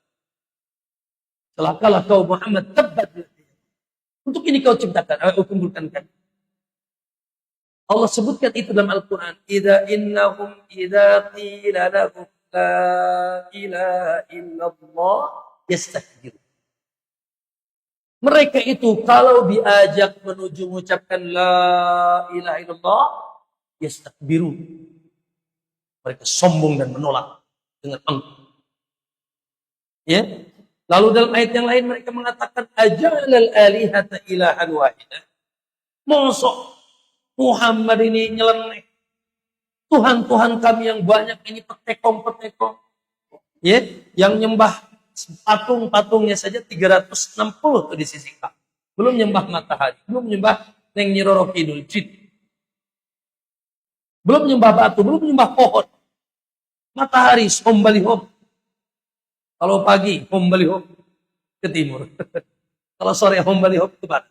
Speaker 1: Celakalah kau Muhammad, tabbat laka. Untuk ini kau ciptakan, kumpulkan kan. Allah sebutkan itu dalam Al-Quran. Idza qila lahum la ilaha illallah yastakbirun. Mereka itu kalau diajak menuju mengucapkan la ilaha illallah yastakbirun. Mereka sombong dan menolak dengan angkuh. Ya. Lalu dalam ayat yang lain mereka mengatakan ajalal alihata ilahan wahidah. Mosok Muhammad ini nyeleneh. Tuhan-Tuhan kami yang banyak ini petekong. Ya, yang nyembah patung-patungnya saja 360 tuh di sisi Ka'bah. Belum nyembah matahari, belum nyembah Neng Nyiroro Kidul Jin. Belum nyembah batu, belum nyembah pohon. Matahari hom bali hom. Kalau pagi hom bali hom ke timur. Kalau sore hom bali hom ke barat.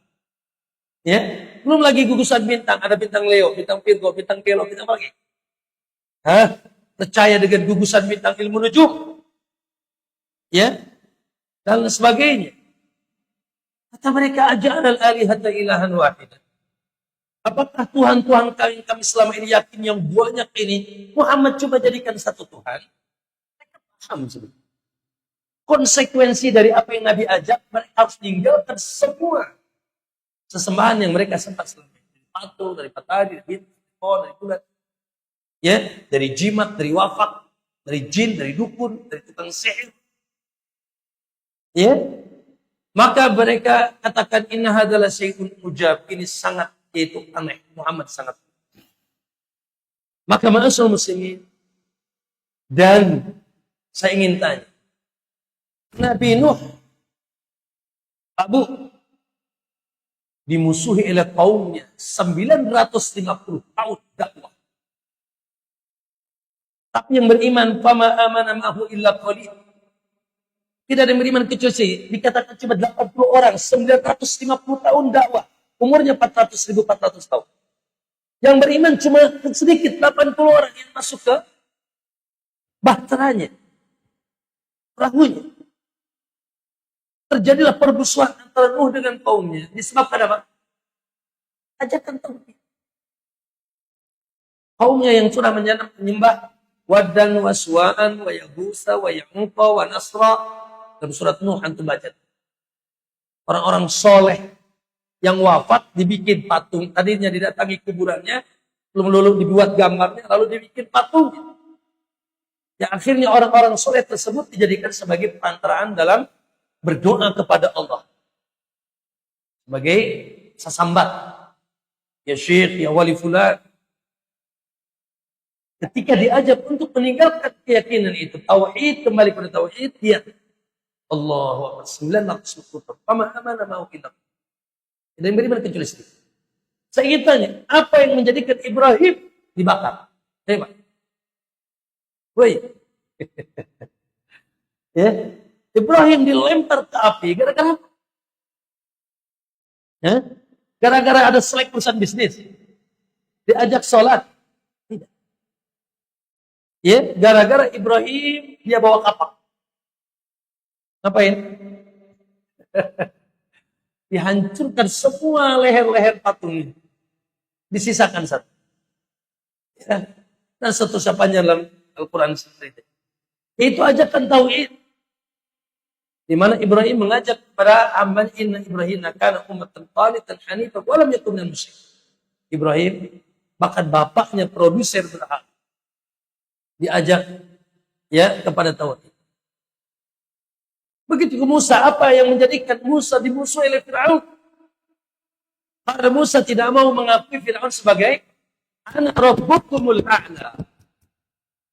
Speaker 1: Ya, belum lagi gugusan bintang, ada bintang Leo, bintang Virgo, bintang Kelo, bintang apa lagi? Hah? Percaya dengan gugusan bintang ilmu nujum. Ya, dan sebagainya. Kata mereka ajalal alihata ilahan wahidah. Apakah Tuhan-Tuhan kami selama ini yakin yang banyak ini Muhammad coba jadikan satu Tuhan? Mereka paham sebenarnya. Konsekuensi dari apa yang Nabi ajak, mereka harus tinggalkan semua sesembahan yang mereka sempat selama ini. Dari patung, dari matahari, dari bintang, dari pohon, dari bulan. Ya, dari jimat, dari wafat, dari jin, dari dukun, dari tukang sihir. Ya, maka mereka katakan inna hadalah syai'un ujab, ini sangat yaitu aneh. Muhammad sangat. Maka ma'asyiral muslimin, dan saya ingin tanya, Nabi Nuh Abu dimusuhi oleh kaumnya 950 tahun dakwah. Tapi yang beriman fama amana ma'hu illa qalil. Tidak ada yang beriman kecuali dikatakan cuma 80 orang, 950 tahun dakwah. Umurnya 400 tahun. Yang beriman cuma sedikit, 80 orang yang masuk ke bahteranya, perahunya. Terjadilah permusuhan antara Nuh dengan kaumnya. Disebabkan apa? Ajakan tauhid. Kaumnya yang sudah menyembah Waddan wa Suwa'an wa Yagusa wa Ya'uqa wa Nasra. Dalam surat Nuh antum baca. Orang-orang soleh yang wafat dibikin patung. Tadinya didatangi kuburannya, belum lulu dibuat gambarnya, lalu dibikin patung. Yang akhirnya orang-orang soleh tersebut dijadikan sebagai perantaraan dalam berdoa kepada Allah. Sebagai sasambat. Ya Syekh, ya Wali Fulan. Ketika diajak untuk meninggalkan keyakinan itu, tauhid, kembali pada tauhid, dia Allahu Akbar. 950 tahun. Fama amana ma'hu illa qalil. Dan beriman kecuali sedikit. Saya ingin tanya, apa yang menjadikan Ibrahim dibakar? Tembak. Woi. Ya. Ibrahim dilempar ke api gara-gara apa? Ya? Gara-gara ada selek urusan bisnis. Diajak sholat. Tidak. Ya, gara-gara Ibrahim dia bawa kapak. Ngapain? Dihancurkan semua leher-leher patung ini. Disisakan satu. Ya. Dan satu sapanya dalam Al-Quran seperti itu. Itu ajakan tauhid. Di mana Ibrahim mengajak kepada aman inna Ibrahim kana ummatan qanitan hanifan wa lam yakun minal musyrikin. Ibrahim bahkan bapaknya produser berhak diajak ya kepada tauhid. Begitu ke Musa, apa yang menjadikan Musa dimusuhi oleh Firaun? Karena Musa tidak mau mengakui Firaun sebagai ana rabbukumul a'la.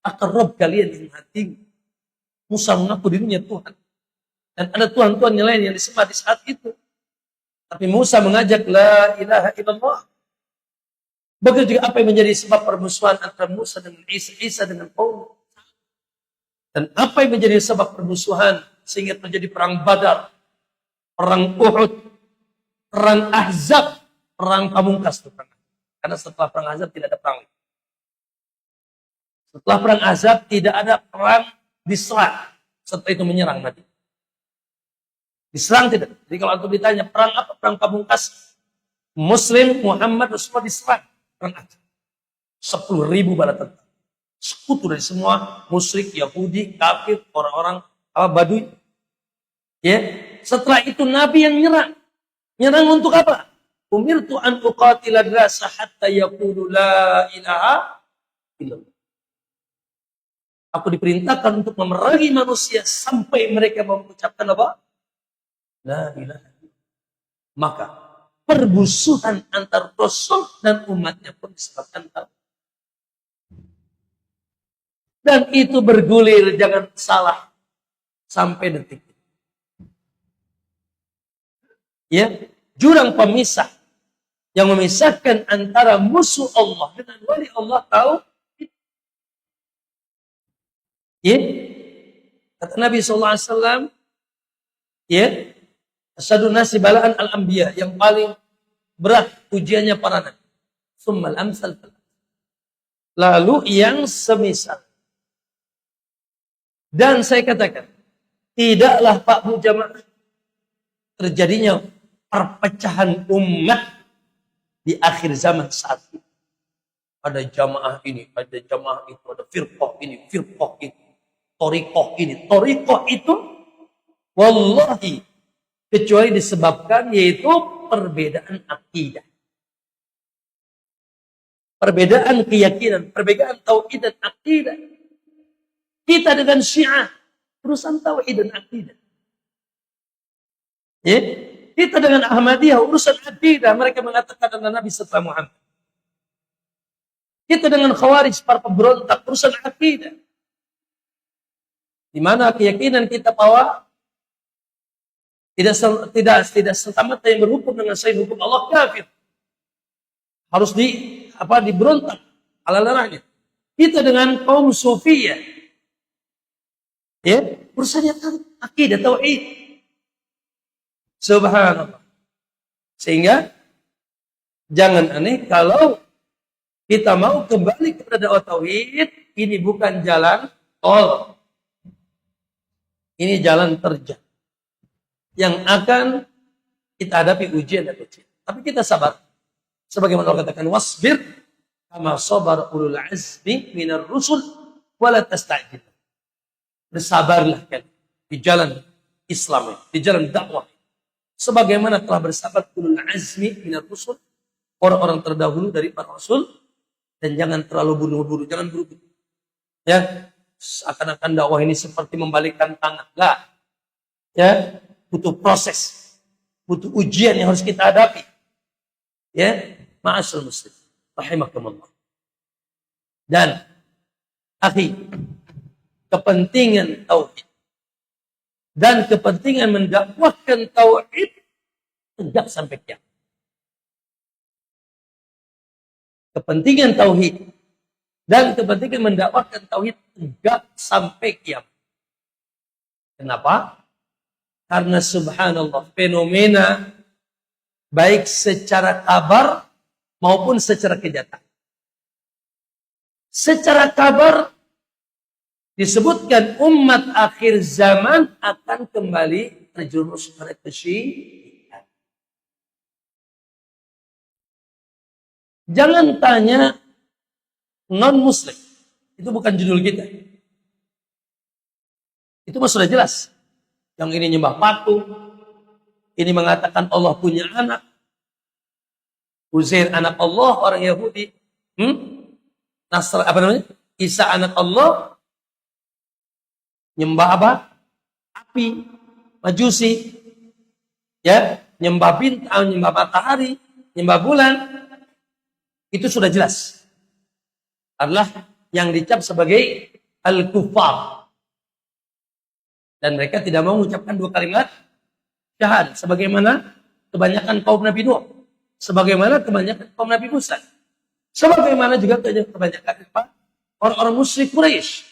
Speaker 1: Aku Rabb kalian yang hati. Musa mengaku dirinya Tuhan. Dan ada Tuhan-Tuhan yang lain yang disembah di saat itu. Tapi Musa mengajak la ilaha illallah. Begitu juga apa yang menjadi sebab permusuhan antara Musa dengan Isa dengan Paul. Dan apa yang menjadi sebab permusuhan sehingga terjadi perang Badar, perang Uhud, perang Ahzab, perang Pamungkas. Karena setelah perang Ahzab tidak ada perang. Setelah perang Ahzab tidak ada perang diserang. Setelah itu menyerang Nabi. Diserang tidak. Jadi kalau antum ditanya perang apa? Perang Pamungkas. Muslim Muhammad Rasulullah diserang. Perang Ahzab. 10.000 bala tentara. Sekutu dari semua musyrik, Yahudi, kafir, orang-orang Baduy. Ya. Setelah itu Nabi yang nyerang. Nyerang untuk apa? Umirtu an uqatila rasa hatta yaqulu la ilaha illallah. Aku diperintahkan untuk memerangi manusia sampai mereka mengucapkan apa? La ilaha illallah. Maka permusuhan antar Rasul dan umatnya pun disebabkan tahu. Dan itu bergulir, jangan salah sampai detik. Ya, jurang pemisah yang memisahkan antara musuh Allah dengan wali Allah tahu. Ya, kata Nabi SAW, ya, asyadu nasi balaan al-anbiya, yang paling berat ujiannya para nabi. Summal amsal. Lalu yang semisal. Dan saya katakan, tidaklah Pak Bu Jamaah terjadinya perpecahan umat di akhir zaman saat ini. Ada jamaah ini, ada jamaah itu, ada firqah ini, firqah itu, thariqah ini, thariqah itu. Wallahi, kecuali disebabkan yaitu perbedaan akidah. Perbedaan keyakinan, perbedaan tauhid dan akidah. Kita dengan Syiah, urusan tauhid dan akidah. Ya? Kita dengan Ahmadiyah, urusan akidah. Mereka mengatakan ada Nabi setelah Muhammad. Kita dengan Khawarij, para pemberontak, urusan akidah. Di mana keyakinan kita bahwa tidak serta-merta yang berhukum dengan selain hukum Allah kafir. Harus diberontak ala larangnya. Kita dengan kaum Sufiyah, ya, urusannya akidah tauhid. Subhanallah. Sehingga jangan aneh kalau kita mau kembali kepada dakwah tauhid, ini bukan jalan tol. Ini jalan terjal yang akan kita hadapi ujian dan ujian. Tapi kita sabar. Sebagaimana Allah katakan, wasbir kama sabar ulul azmi minar rusul wala tasta'jil. Bersabarlah kan di jalan Islam, di jalan dakwah. Sebagaimana telah bersabar ulul azmi minar rusul, orang-orang terdahulu dari para rasul, dan jangan terlalu buru-buru, jangan buru-buru. Ya, seakan-akan dakwah ini seperti membalikkan tangan. Enggak. Ya, butuh proses, butuh ujian yang harus kita hadapi. Ya, ma'asyal muslim, rahimakumullah. Dan akhi, kepentingan tauhid dan kepentingan mendakwahkan tauhid tegak sampai kiamat. Kepentingan tauhid dan kepentingan mendakwahkan tauhid tegak sampai kiamat. Kenapa? Karena subhanallah, fenomena baik secara kabar maupun secara kenyataan. Secara kabar disebutkan umat akhir zaman akan kembali terjerumus pada kesyirikan. Jangan tanya non-muslim. Itu bukan judul kita. Itu mah sudah jelas. Yang ini nyembah patung, ini mengatakan Allah punya anak. Uzair anak Allah, orang Yahudi. Isa anak Allah. Nyembah apa? Api, Majusi. Ya, nyembah bintang, nyembah matahari, nyembah bulan. Itu sudah jelas. Adalah yang dicap sebagai al-kufar. Dan mereka tidak mau mengucapkan dua kalimat syahadat. Sebagaimana kebanyakan kaum Nabi Nuh. Sebagaimana kebanyakan kaum Nabi Musa. Sebagaimana juga kebanyakan orang-orang musyrik Quraisy.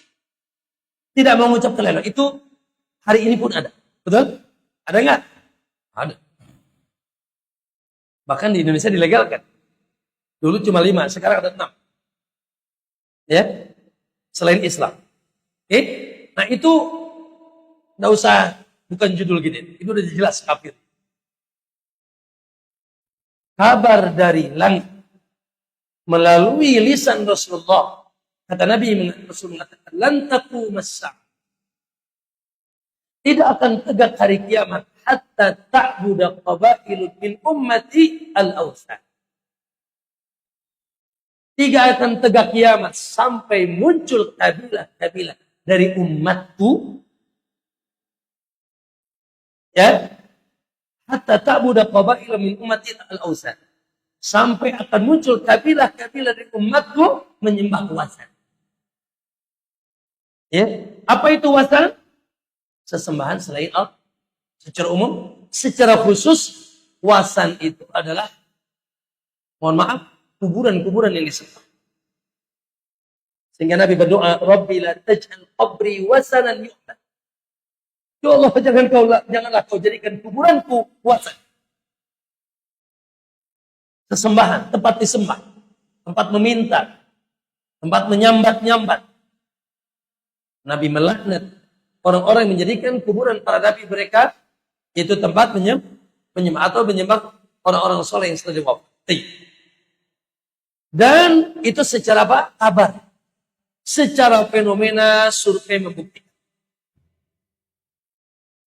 Speaker 1: Tidak mau mengucapkan la ilaha. Itu hari ini pun ada. Betul? Ada nggak? Ada. Bahkan di Indonesia dilegalkan. Dulu cuma 5, sekarang ada 6. Ya, selain Islam. Oke? Nah itu nggak usah, bukan judul gini. Itu udah jelas kafir. Kabar dari langit melalui lisan Rasulullah. Kata Nabi Rasul mengatakan, lan taquma as-sa'ah. Tidak akan tegak hari kiamat hatta ta'budu qabailu min ummati al-awthan. Tidak akan tegak kiamat sampai muncul kabilah-kabilah dari umatku. Ya. Hatta ta'budu qabailu min ummati al-awthan. Sampai akan muncul kabilah-kabilah dari umatku menyembah wasan. Ya, apa itu wasan? Sesembahan selain Allah. Secara umum, secara khusus wasan itu adalah, mohon maaf, kuburan-kuburan yang disembah. Sehingga Nabi berdoa, Rabbi la taj'al qabri wasanan yu'bad. Ya Allah, janganlah kau jadikan kuburanku wasan. Sesembahan, tempat disembah, tempat meminta, tempat menyambat-nyambat. Nabi melaknat orang-orang yang menjadikan kuburan para nabi mereka itu tempat menyembah atau menyembah orang-orang soleh yang sudah diwafat. Dan itu secara apa? Kabar. Secara fenomena survei membuktikan.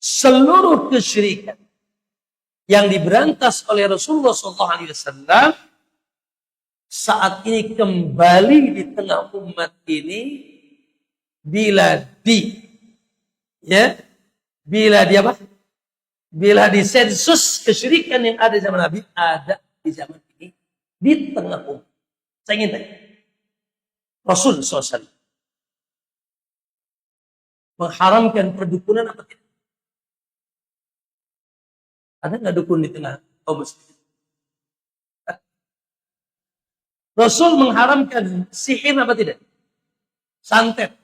Speaker 1: Seluruh kesyirikan yang diberantas oleh Rasulullah SAW saat ini kembali di tengah umat ini bila disensus kesyirikan yang ada di zaman Nabi ada di zaman ini di tengah umat. Saya ingin tanya, Rasul SAW mengharamkan perdukunan apa tidak? Ada nggak dukun di tengah kaum muslimin? Rasul mengharamkan sihir apa tidak? Santet.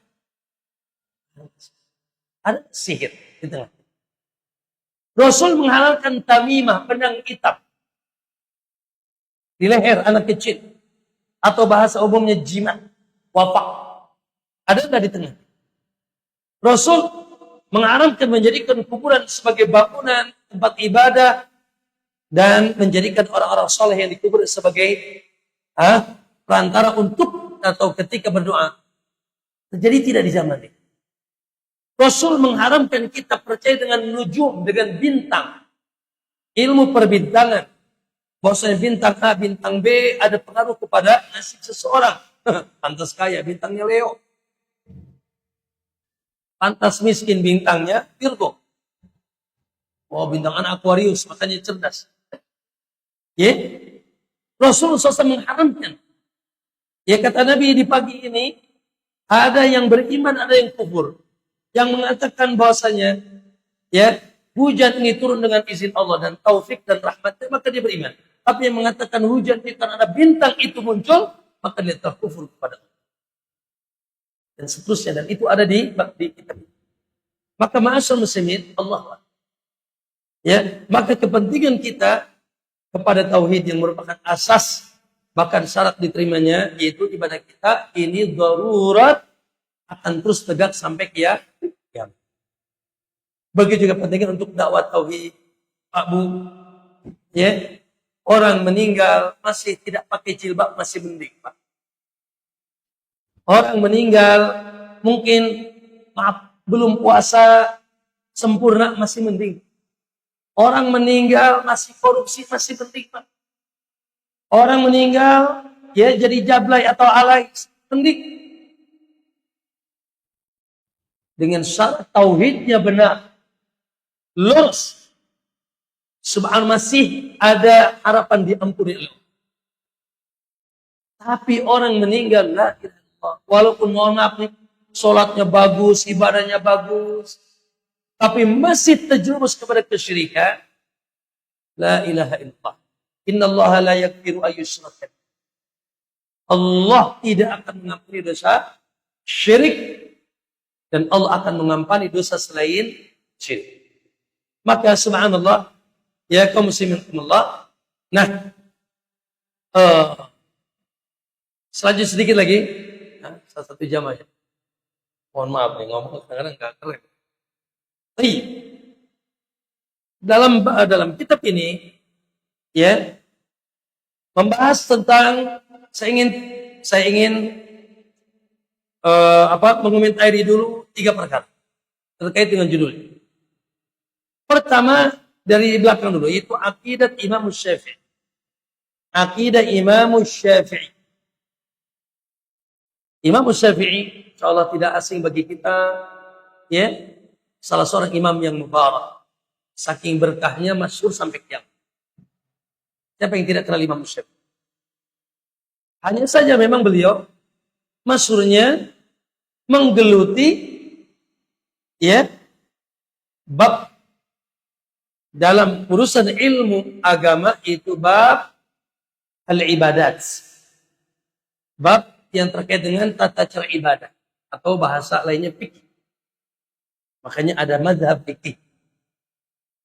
Speaker 1: Ada sihir di tengah. Rasul menghalalkan tamimah, benang hitam di leher anak kecil, atau bahasa umumnya jimat, wafak. Ada nggak di tengah? Rasul mengharamkan menjadikan kuburan sebagai bangunan, tempat ibadah, dan menjadikan orang-orang soleh yang dikubur sebagai perantara untuk atau ketika berdoa. Terjadi tidak di zaman ini. Rasul mengharamkan kita percaya dengan nujum, dengan bintang. Ilmu perbintangan. Bahwasanya bintang A, bintang B ada pengaruh kepada nasib seseorang. Pantas kaya, bintangnya Leo. Pantas miskin, bintangnya Virgo. Oh, bintang anak Aquarius, makanya cerdas. Ya? Rasul SAW mengharamkan. Ya, kata Nabi di pagi ini, ada yang beriman, ada yang kufur. Yang mengatakan bahwasanya ya hujan ini turun dengan izin Allah dan taufik dan rahmatnya, maka dia beriman. Tapi yang mengatakan hujan itu karena ada bintang itu muncul, maka dia terkufur kepada Allah. Dan seterusnya, dan itu ada di kitab. Maka ma'asyar muslimin, Allah. Ya, maka kepentingan kita kepada tauhid yang merupakan asas bahkan syarat diterimanya, yaitu ibadah kita ini darurat akan terus tegak sampai kiamat. Begitu juga pentingnya untuk dakwah tauhid, Pak Bu. Ya, orang meninggal masih tidak pakai jilbab masih mending, Pak. Orang meninggal mungkin belum puasa sempurna masih mending. Orang meninggal masih korupsi masih mending, Pak. Orang meninggal ya jadi jablay atau alay mending. Dengan syarat tauhidnya benar, lurus, subhanallah, masih ada harapan diampuni Allah. Tapi orang meninggal, la ilaha illallah, walaupun mohon maaf nih, sholatnya bagus, ibadahnya bagus, tapi masih terjerumus kepada kesyirikan, la ilaha illallah. Innallaha la yaghfiru ayyushraka. Allah tidak akan mengampuni dosa syirik, dan Allah akan mengampuni dosa selain syirik. Maka subhanallah, ya kaum muslimin Allah. Nah, selanjutnya sedikit lagi, nah, 1 jam aja. Mohon maaf nih, ngomong kadang-kadang nggak keren. Dalam kitab ini, ya, membahas tentang saya ingin mengomentari dulu 3 perkara terkait dengan judul. Pertama dari belakang dulu, yaitu akidah Imam Syafi'i. Akidah Imam Syafi'i. Imam Syafi'i, insyaallah tidak asing bagi kita, ya, salah seorang imam yang mubarak. Saking berkahnya masyhur sampai kiamat. Siapa yang tidak kenal Imam Syafi'i? Hanya saja memang beliau masyhurnya menggeluti, ya, bab dalam urusan ilmu agama, itu bab al-ibadat. Bab yang terkait dengan tata cara ibadah, atau bahasa lainnya fikih. Makanya ada mazhab fikih.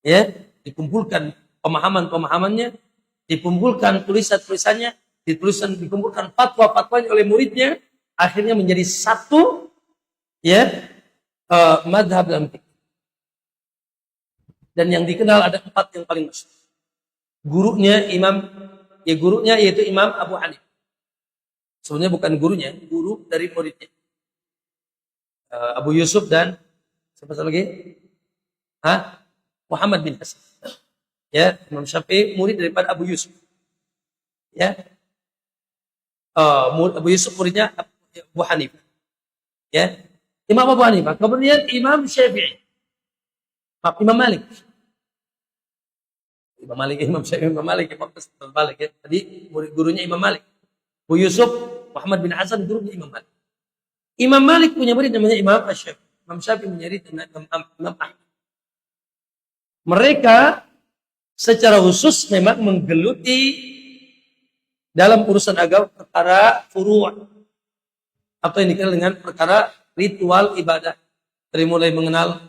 Speaker 1: Ya, dikumpulkan pemahaman-pemahamannya, dikumpulkan tulisan-tulisannya, dikumpulkan fatwa-fatwanya oleh muridnya, akhirnya menjadi satu, ya, mazhab dalam fikih. Dan yang dikenal ada 4 yang paling masyhur. Gurunya yaitu Imam Abu Hanifah. Sebenarnya bukan gurunya, guru dari muridnya. Abu Yusuf dan siapa lagi? Muhammad bin Hasan. Ya, Imam Syafi'i murid daripada Abu Yusuf. Ya. Abu Yusuf muridnya Abu Hanifah. Ya. Imam Abu Hanifah. Kemudian Imam Syafi'i. Imam Malik. Imam Syafi'i, Imam Malik, ya. Tadi murid gurunya Imam Malik. Abu Yusuf, Muhammad bin Hasan, gurunya Imam Malik. Imam Malik punya murid namanya Imam Syafi'i. Imam Syafi'i punya murid namanya Imam Ahmad. Mereka secara khusus memang menggeluti dalam urusan agama perkara furu', atau yang dikenal dengan perkara ritual ibadah. Dari mulai mengenal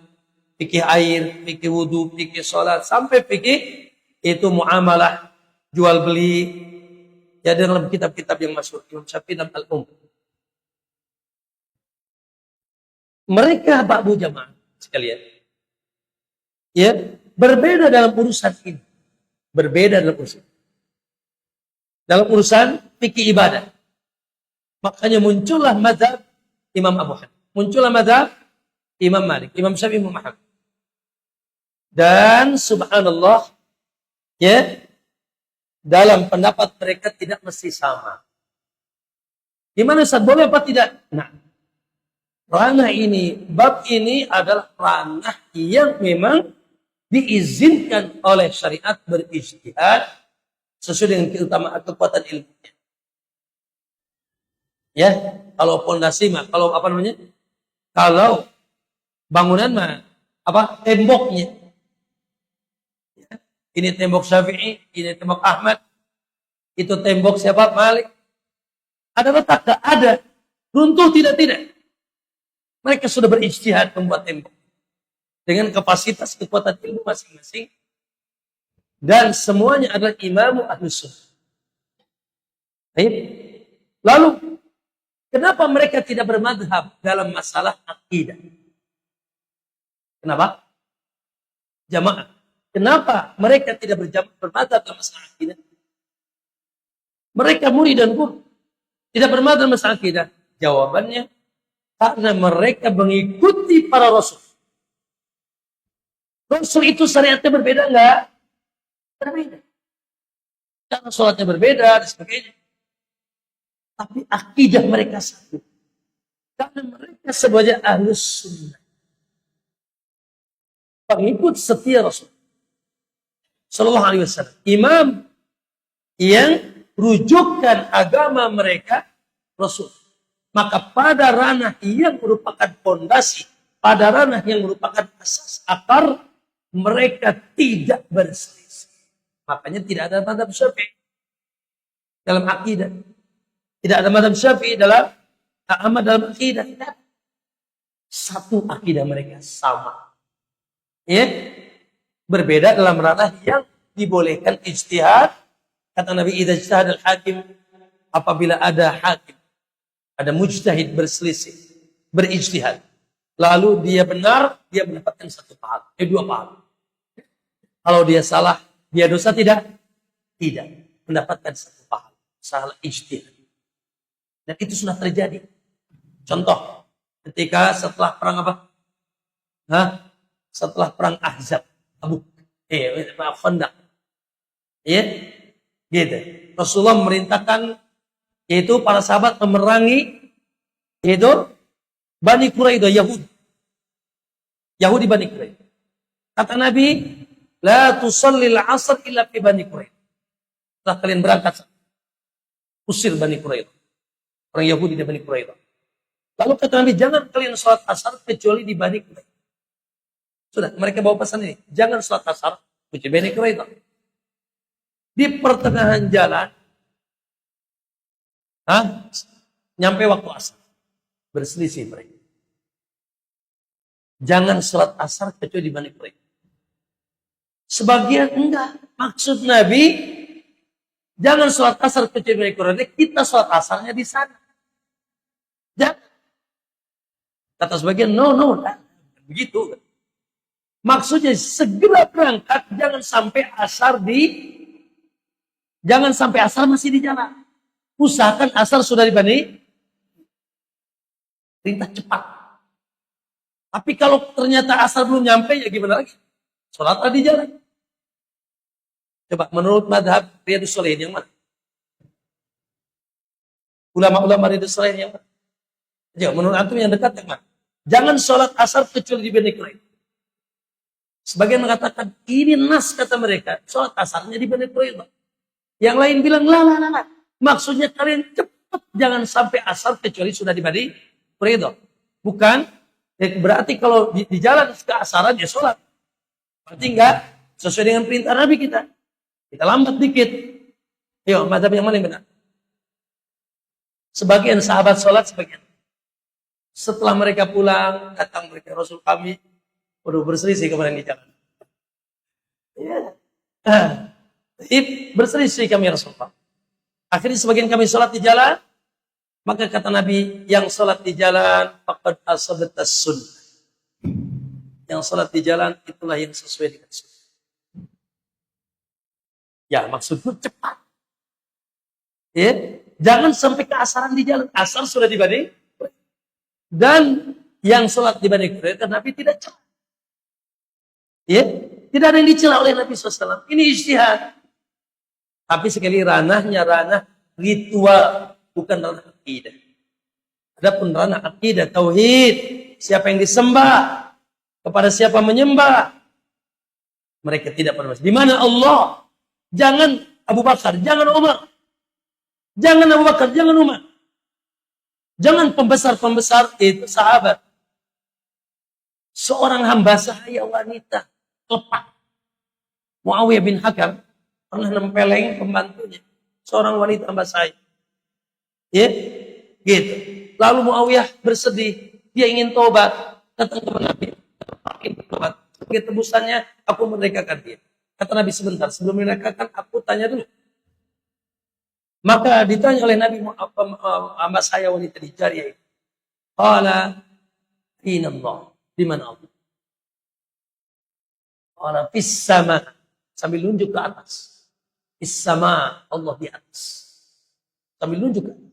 Speaker 1: fikih air, fikih wudu, fikih sholat, sampai fikih itu muamalah, jual beli. Ya, dalam kitab-kitab yang masyhur Imam Syafi'i dan Al-Um. Mereka ba'du jamaah sekalian, ya, berbeda dalam urusan ini. Berbeda dalam urusan fikih ibadah. Makanya muncullah mazhab Imam Abu Hanifah, muncullah mazhab Imam Malik, Imam Syafi'i, Imam Ahmad. Dan subhanallah, ya, dalam pendapat mereka tidak mesti sama. Gimana Ustaz, boleh apa tidak? Nah, ranah ini, bab ini adalah ranah yang memang diizinkan oleh syariat berijtihad sesuai dengan keutamaan kekuatan ilmunya. Ya, kalau pondasi mah, kalau apa namanya? Kalau bangunan mah temboknya. Ini tembok Syafi'i, ini tembok Ahmad, itu tembok siapa? Malik. Ada letak? Tak ada. Runtuh? Tidak. Mereka sudah berijtihad membuat tembok dengan kapasitas kekuatan ilmu masing-masing. Dan semuanya adalah imamu ahlus sunnah. Baik. Lalu, kenapa mereka tidak bermadhab dalam masalah akidah? Kenapa? Jamaah. Kenapa mereka tidak bermadhab dalam masalah akidah? Mereka murid dan guru. Tidak bermadhab dalam masalah akidah. Jawabannya, karena mereka mengikuti para rasul. Rasul itu syariatnya berbeda enggak? Berbeda. Cara sholatnya berbeda dan sebagainya. Tapi akidah mereka satu. Karena mereka sebagai ahlus sunnah. Pengikut setia Rasul Sallallahu Alaihi Wasallam. Imam yang rujukan agama mereka Rasul. Maka pada ranah yang merupakan fondasi, pada ranah yang merupakan asas akar, mereka tidak berselisih. Makanya tidak ada mazhab Syafi'i dalam akidah. Tidak ada mazhab Syafi'i dalam dalam akidah. Tidak. Satu akidah mereka sama. Ya. Berbeda dalam ranah yang dibolehkan ijtihad. Kata Nabi, idza ijtahada al-hakim, apabila ada hakim, ada mujtahid berselisih, berijtihad, lalu dia benar, dia mendapatkan satu pahala, dua pahala. Kalau dia salah, dia dosa tidak? Tidak. Mendapatkan satu pahala. Salah ijtihad. Dan itu sudah terjadi. Contoh, ketika setelah perang apa? Setelah perang Ahzab, Khandaq. Ya, gitu. Rasulullah memerintahkan yaitu para sahabat memerangi yaitu Bani Quraidah, Yahudi Bani Quraidah. Kata Nabi, la tusallil asr illa fi Bani Quraidah. Setelah kalian berangkat, usir Bani Quraidah. Orang Yahudi di Bani Quraidah. Lalu kata Nabi, jangan kalian sholat asar kecuali di Bani Quraidah. Sudah, mereka bawa pesan ini. Jangan sholat asar kecuali Bani Quraidah. Di pertengahan jalan, nyampe waktu asar. Berselisih mereka. Jangan sholat asar kecuali di Bani Quraidah. Sebagian enggak. Maksud Nabi, jangan sholat asar kecuali Bani Quraidah. Kita sholat asarnya di sana. Jangan. Kata sebagian, no, begitu. Maksudnya segera berangkat, jangan sampai asar masih di jalan. Usahakan asar sudah di Bani. Perintah cepat. Tapi kalau ternyata asar belum nyampe, ya gimana lagi? Sholatlah di jalan. Coba menurut madhab Riyadhus Shalihin yang mana? Ulama-ulama Riyadhus Shalihin yang mana? Coba menurut antum yang dekat yang mana? Jangan sholat asar kecuali di Bani Quraidah. Sebagian mengatakan ini nas kata mereka, sholat asarnya di Bani Quraidah. Yang lain bilang lah. Maksudnya kalian cepat, jangan sampai asar kecuali sudah di Bani Quraidah. Bukan, berarti kalau di jalan ke asaran ya sholat. Berarti enggak sesuai dengan perintah Nabi kita. Kita lambat dikit. Yuk, mazhab yang mana yang benar? Sebagian sahabat sholat, sebagian. Setelah mereka pulang, datang mereka, Rasul kami, berselisih kemarin di jalan. Ya. Berselisih kami Rasulullah. Akhirnya sebagian kami sholat di jalan. Maka kata Nabi, yang sholat di jalan, faqad asabtas sunnah. Yang sholat di jalan, itulah yang sesuai dengan sunnah. Ya, maksudnya cepat. Ya, jangan sampai keasaran di jalan. Asar sudah di Bani. Dan yang sholat di Bani Quraidah, Nabi tidak cepat. Ya, tidak ada yang dicela oleh Nabi SAW. Ini ijtihad. Tapi sekali ranahnya ranah ritual, bukan ranah akidah. Adapun ranah akidah, tauhid, siapa yang disembah, kepada siapa menyembah, mereka tidak pernah. Di mana Allah? Jangan Abu Bakar, jangan Umar. Jangan Abu Bakar, jangan Umar. Jangan pembesar-pembesar itu sahabat. Seorang hamba sahaya wanita lepak. Muawiyah bin Hakam pernah nempeleng pembantunya. Seorang wanita hamba sahaya. Ya, gitu. Lalu Muawiyah bersedih. Dia ingin tobat. Datang ke Nabi. Ingin tobat. Sebagai tebusannya, aku merdekakan dia. Kata Nabi, sebentar, sebelum dinerakakan aku tanya dulu. Maka ditanya oleh Nabi, hamba saya wanita di Jariyah itu. Qala, Aina Allah? Di mana Allah? Qala, fis sama. Sambil nunjuk ke atas. Fis sama, Allah di atas. Sambil nunjuk ke atas.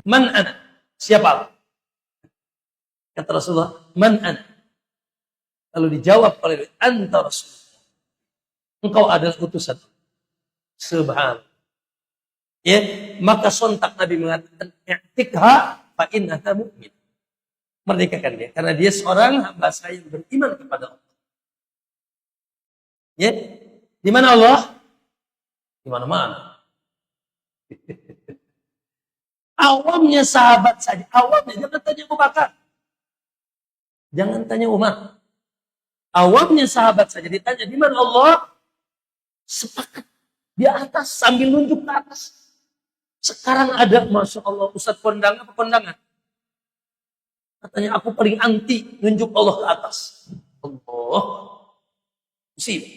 Speaker 1: Man ana? Siapa aku? Kata Rasulullah, man ana? Lalu dijawab oleh anta Rasulullah. Engkau adalah utusan. Subhanallah. Ya, maka sontak Nabi mengatakan, "I'tikha fa innaha mu'min." Merdekakan dia karena dia seorang hamba saya yang beriman kepada Allah. Ya, di mana Allah? Di mana-mana. Awamnya sahabat saja, awamnya jangan tanya Abu Bakar. Jangan tanya Umar. Awamnya sahabat saja ditanya di mana Allah? Sepakat di atas sambil nunjuk ke atas. Sekarang ada, Masya Allah, Ustadz kondangan apa kondangan? Katanya aku paling anti nunjuk Allah ke atas. Allah. Musibah.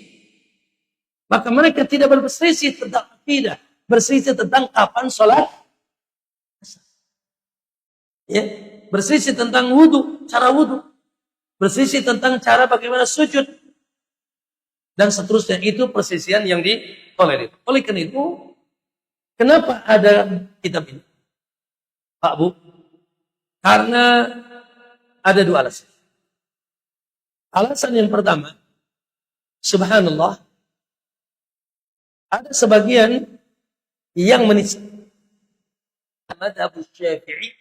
Speaker 1: Maka mereka tidak berselisih tentang akidah, berselisih tentang kapan sholat. Ya, berselisih tentang wudu, cara wudu. Berselisih tentang cara bagaimana sujud. Dan seterusnya, itu perselisihan yang ditolerir. Oleh karena itu, kenapa ada kitab ini? Pak Bu, karena ada dua alasan. Alasan yang pertama, subhanallah, ada sebagian yang menisbahkan mazhab Syafi'i,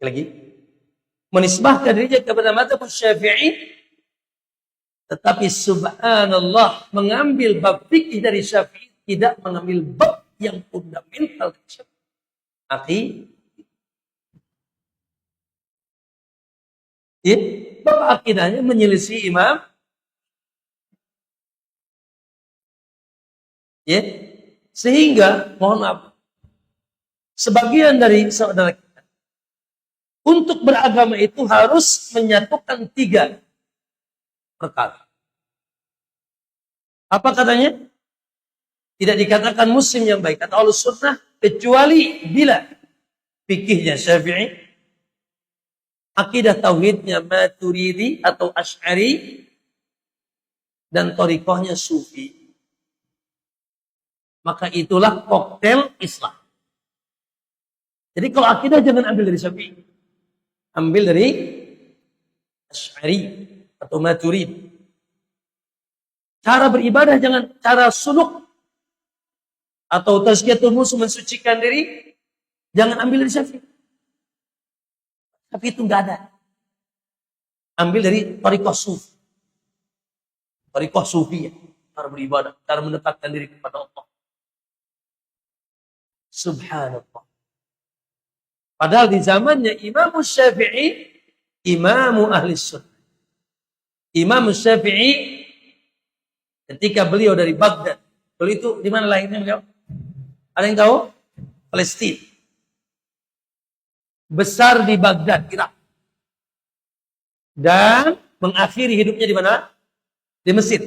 Speaker 1: lagi menisbahkan dirinya kepada mazhab Syafi'i, tetapi subhanallah mengambil bab fikih dari Syafi'i, tidak mengambil bab yang fundamental dari Syafi'i. Ya, bab akidahnya menyelisih imam. Ya, sehingga mohon maaf, sebagian dari saudara kita untuk beragama itu harus menyatukan 3 perkara. Apa katanya? Tidak dikatakan muslim yang baik kata Ahlus Sunnah kecuali bila fikihnya Syafi'i, akidah tauhidnya Maturidi atau Asy'ari, dan thariqahnya Sufi. Maka itulah koktail Islam. Jadi kalau akidah jangan ambil dari Syafi'i, ambil dari Asy'ari atau Maturidi. Cara beribadah jangan cara suluk atau tazkiyatun nufs, mensucikan diri, jangan ambil dari Syafi'i. Tapi itu enggak ada. Ambil dari thariqah Sufi. Thariqah Sufi, cara beribadah, cara mendekatkan diri kepada Allah. Subhanallah. Padahal di zamannya Imam Syafi'i, Imam Ahli Sunnah. Imam Syafi'i ketika beliau dari Baghdad, beliau itu di mana lahirnya beliau? Ada yang tahu? Palestina. Besar di Baghdad, Irak. Dan mengakhiri hidupnya di mana? Di Mesir.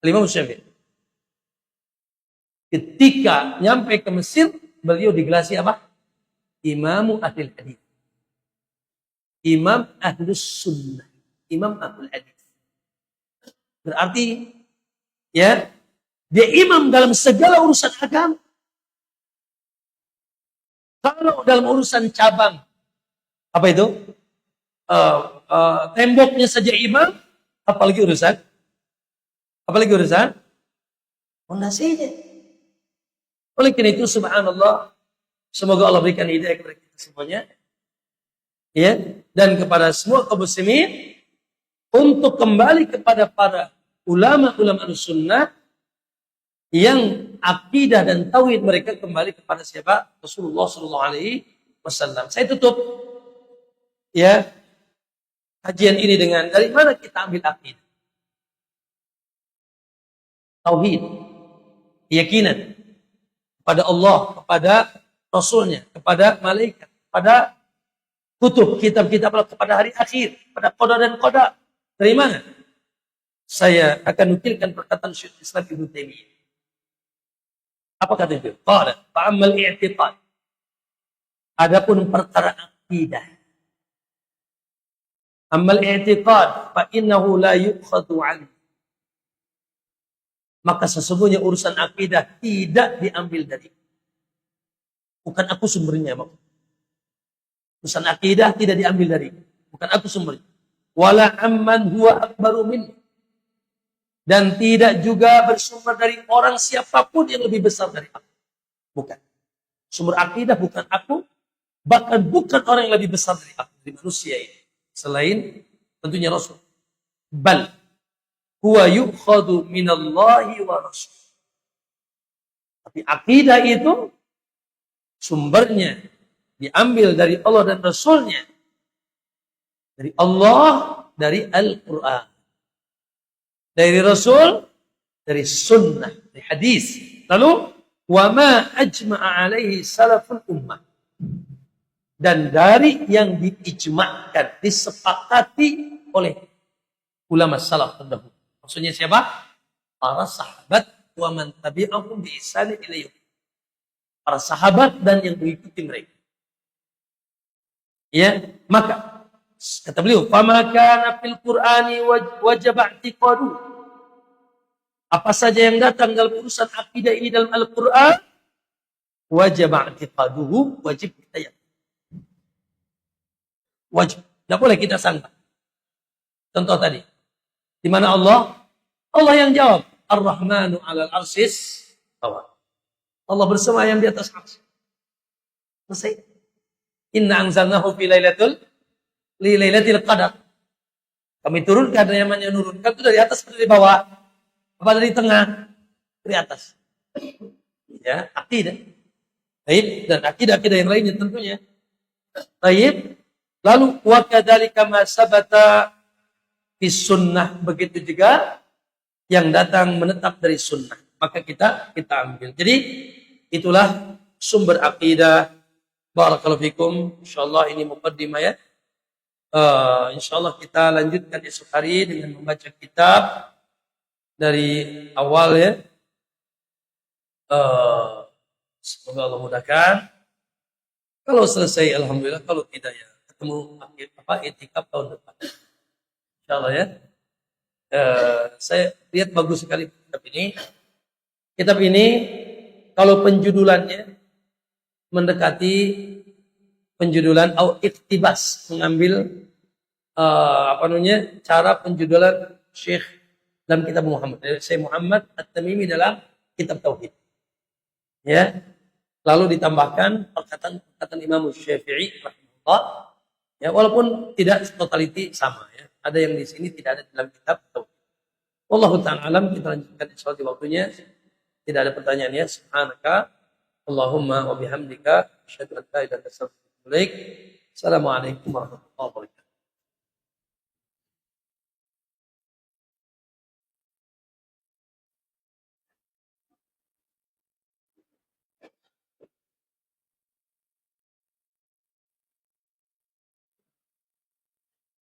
Speaker 1: Imam Syafi'i. Ketika nyampe ke Mesir, beliau digelasi apa? Imam Ahlul Hadis. Imam Ahlus Sunnah. Imam Ahlul Hadis. Berarti ya, dia imam dalam segala urusan agama. Kalau dalam urusan cabang, apa itu? Temboknya saja imam, apalagi urusan? Apalagi urusan? Fondasinya. Oleh karena itu, subhanallah, semoga Allah berikan hidayah kepada kita semuanya, ya, dan kepada semua kaum muslimin untuk kembali kepada para ulama-ulama sunnah yang akidah dan tauhid mereka kembali kepada siapa? Rasulullah Shallallahu Alaihi Wasallam. Saya tutup ya kajian ini dengan dari mana kita ambil akidah? Tauhid, keyakinan kepada Allah, kepada Rasulnya, kepada malaikat, kepada kutub, kitab-kitab, kepada hari akhir, kepada qada dan qadar. Dari mana? saya akan nukilkan perkataan Syekh Islam Ibnu Taimiyah. Apa kata itu? Qala fa'amal i'tiqad. Adapun perkara akidah. Amal i'tiqad fa innahu la yukhadhu an. Maka sesungguhnya urusan akidah tidak diambil dari. Bukan aku sumbernya, Mak. Urusan akidah tidak diambil dari. Bukan aku sumbernya. Wala amman huwa akbaru minni. Dan tidak juga bersumber dari orang siapapun yang lebih besar dari aku. Bukan. Sumber akidah bukan aku. Bahkan bukan orang yang lebih besar dari aku. Dari manusia ini. Selain tentunya Rasul. Bal. Huwa yukhadu minallahi wa rasul. Tapi akidah itu. Sumbernya. Diambil dari Allah dan Rasulnya. Dari Allah. Dari Al-Quran. Dari Rasul, dari sunnah, dari hadis. Lalu, wama ajma'a alaihi salaful ummah. Dan dari yang diijma'kan, disepakati oleh ulama salaf terdahulu. Maksudnya siapa? Para sahabat, wa man tabi'ahum bi ihsanin ila yaum. Para sahabat dan yang mengikuti mereka. Ya, maka kata beliau, "Fama kana fil Qur'ani wajib i'tiqadu." Apa saja yang datang dalam urusan akidah ini dalam Al-Qur'an, wajib i'tiqaduhu, wajib kita yakini. Wajib. Tidak boleh kita sangka. Contoh tadi. Di mana Allah? Allah yang jawab. Ar-Rahmanu 'alal 'arsyis istawa. Allah bersemayam di atas arsy. Selesai. Inna anzalnahu fi lailatul qadar. Kami turunkan yang namanya nurunkan itu dari atas atau dari bawah? Apa dari tengah? Dari atas. Ya, akidah. Baik, dan akidah-akidah yang lainnya tentunya. Baik. Lalu wa kadzalika ma sabata fi sunnah, begitu juga yang datang menetap dari sunnah. Maka kita ambil. Jadi itulah sumber akidah. Barakallahu fikum. Insyaallah ini muqaddimah ya. Insyaallah kita lanjutkan esok hari dengan membaca kitab dari awal ya. Semoga Allah mudahkan. Kalau selesai alhamdulillah, kalau tidak ya ketemu itikaf tahun depan. Insyaallah ya. Saya lihat bagus sekali kitab ini. Kitab ini kalau penjudulannya mendekati penjudulan atau iktibas, mengambil cara penjudulan Syekh dalam kitab Muhammad. Syekh Muhammad At-Tamimi dalam kitab Tauhid. Ya. Lalu ditambahkan perkataan Imam Syafi'i rahimahullah. Ya, walaupun tidak totaliti sama ya. Ada yang di sini tidak ada dalam kitab Tauhid. Wallahu ta'ala alam, kita lanjutkan insyaallah di waktunya. Tidak ada pertanyaan ya. Subhanaka Allahumma wa bihamdika asyhadu an la ilaha illa anta astaghfiruka wa atubu ilaik. Assalamualaikum warahmatullahi wabarakatuh.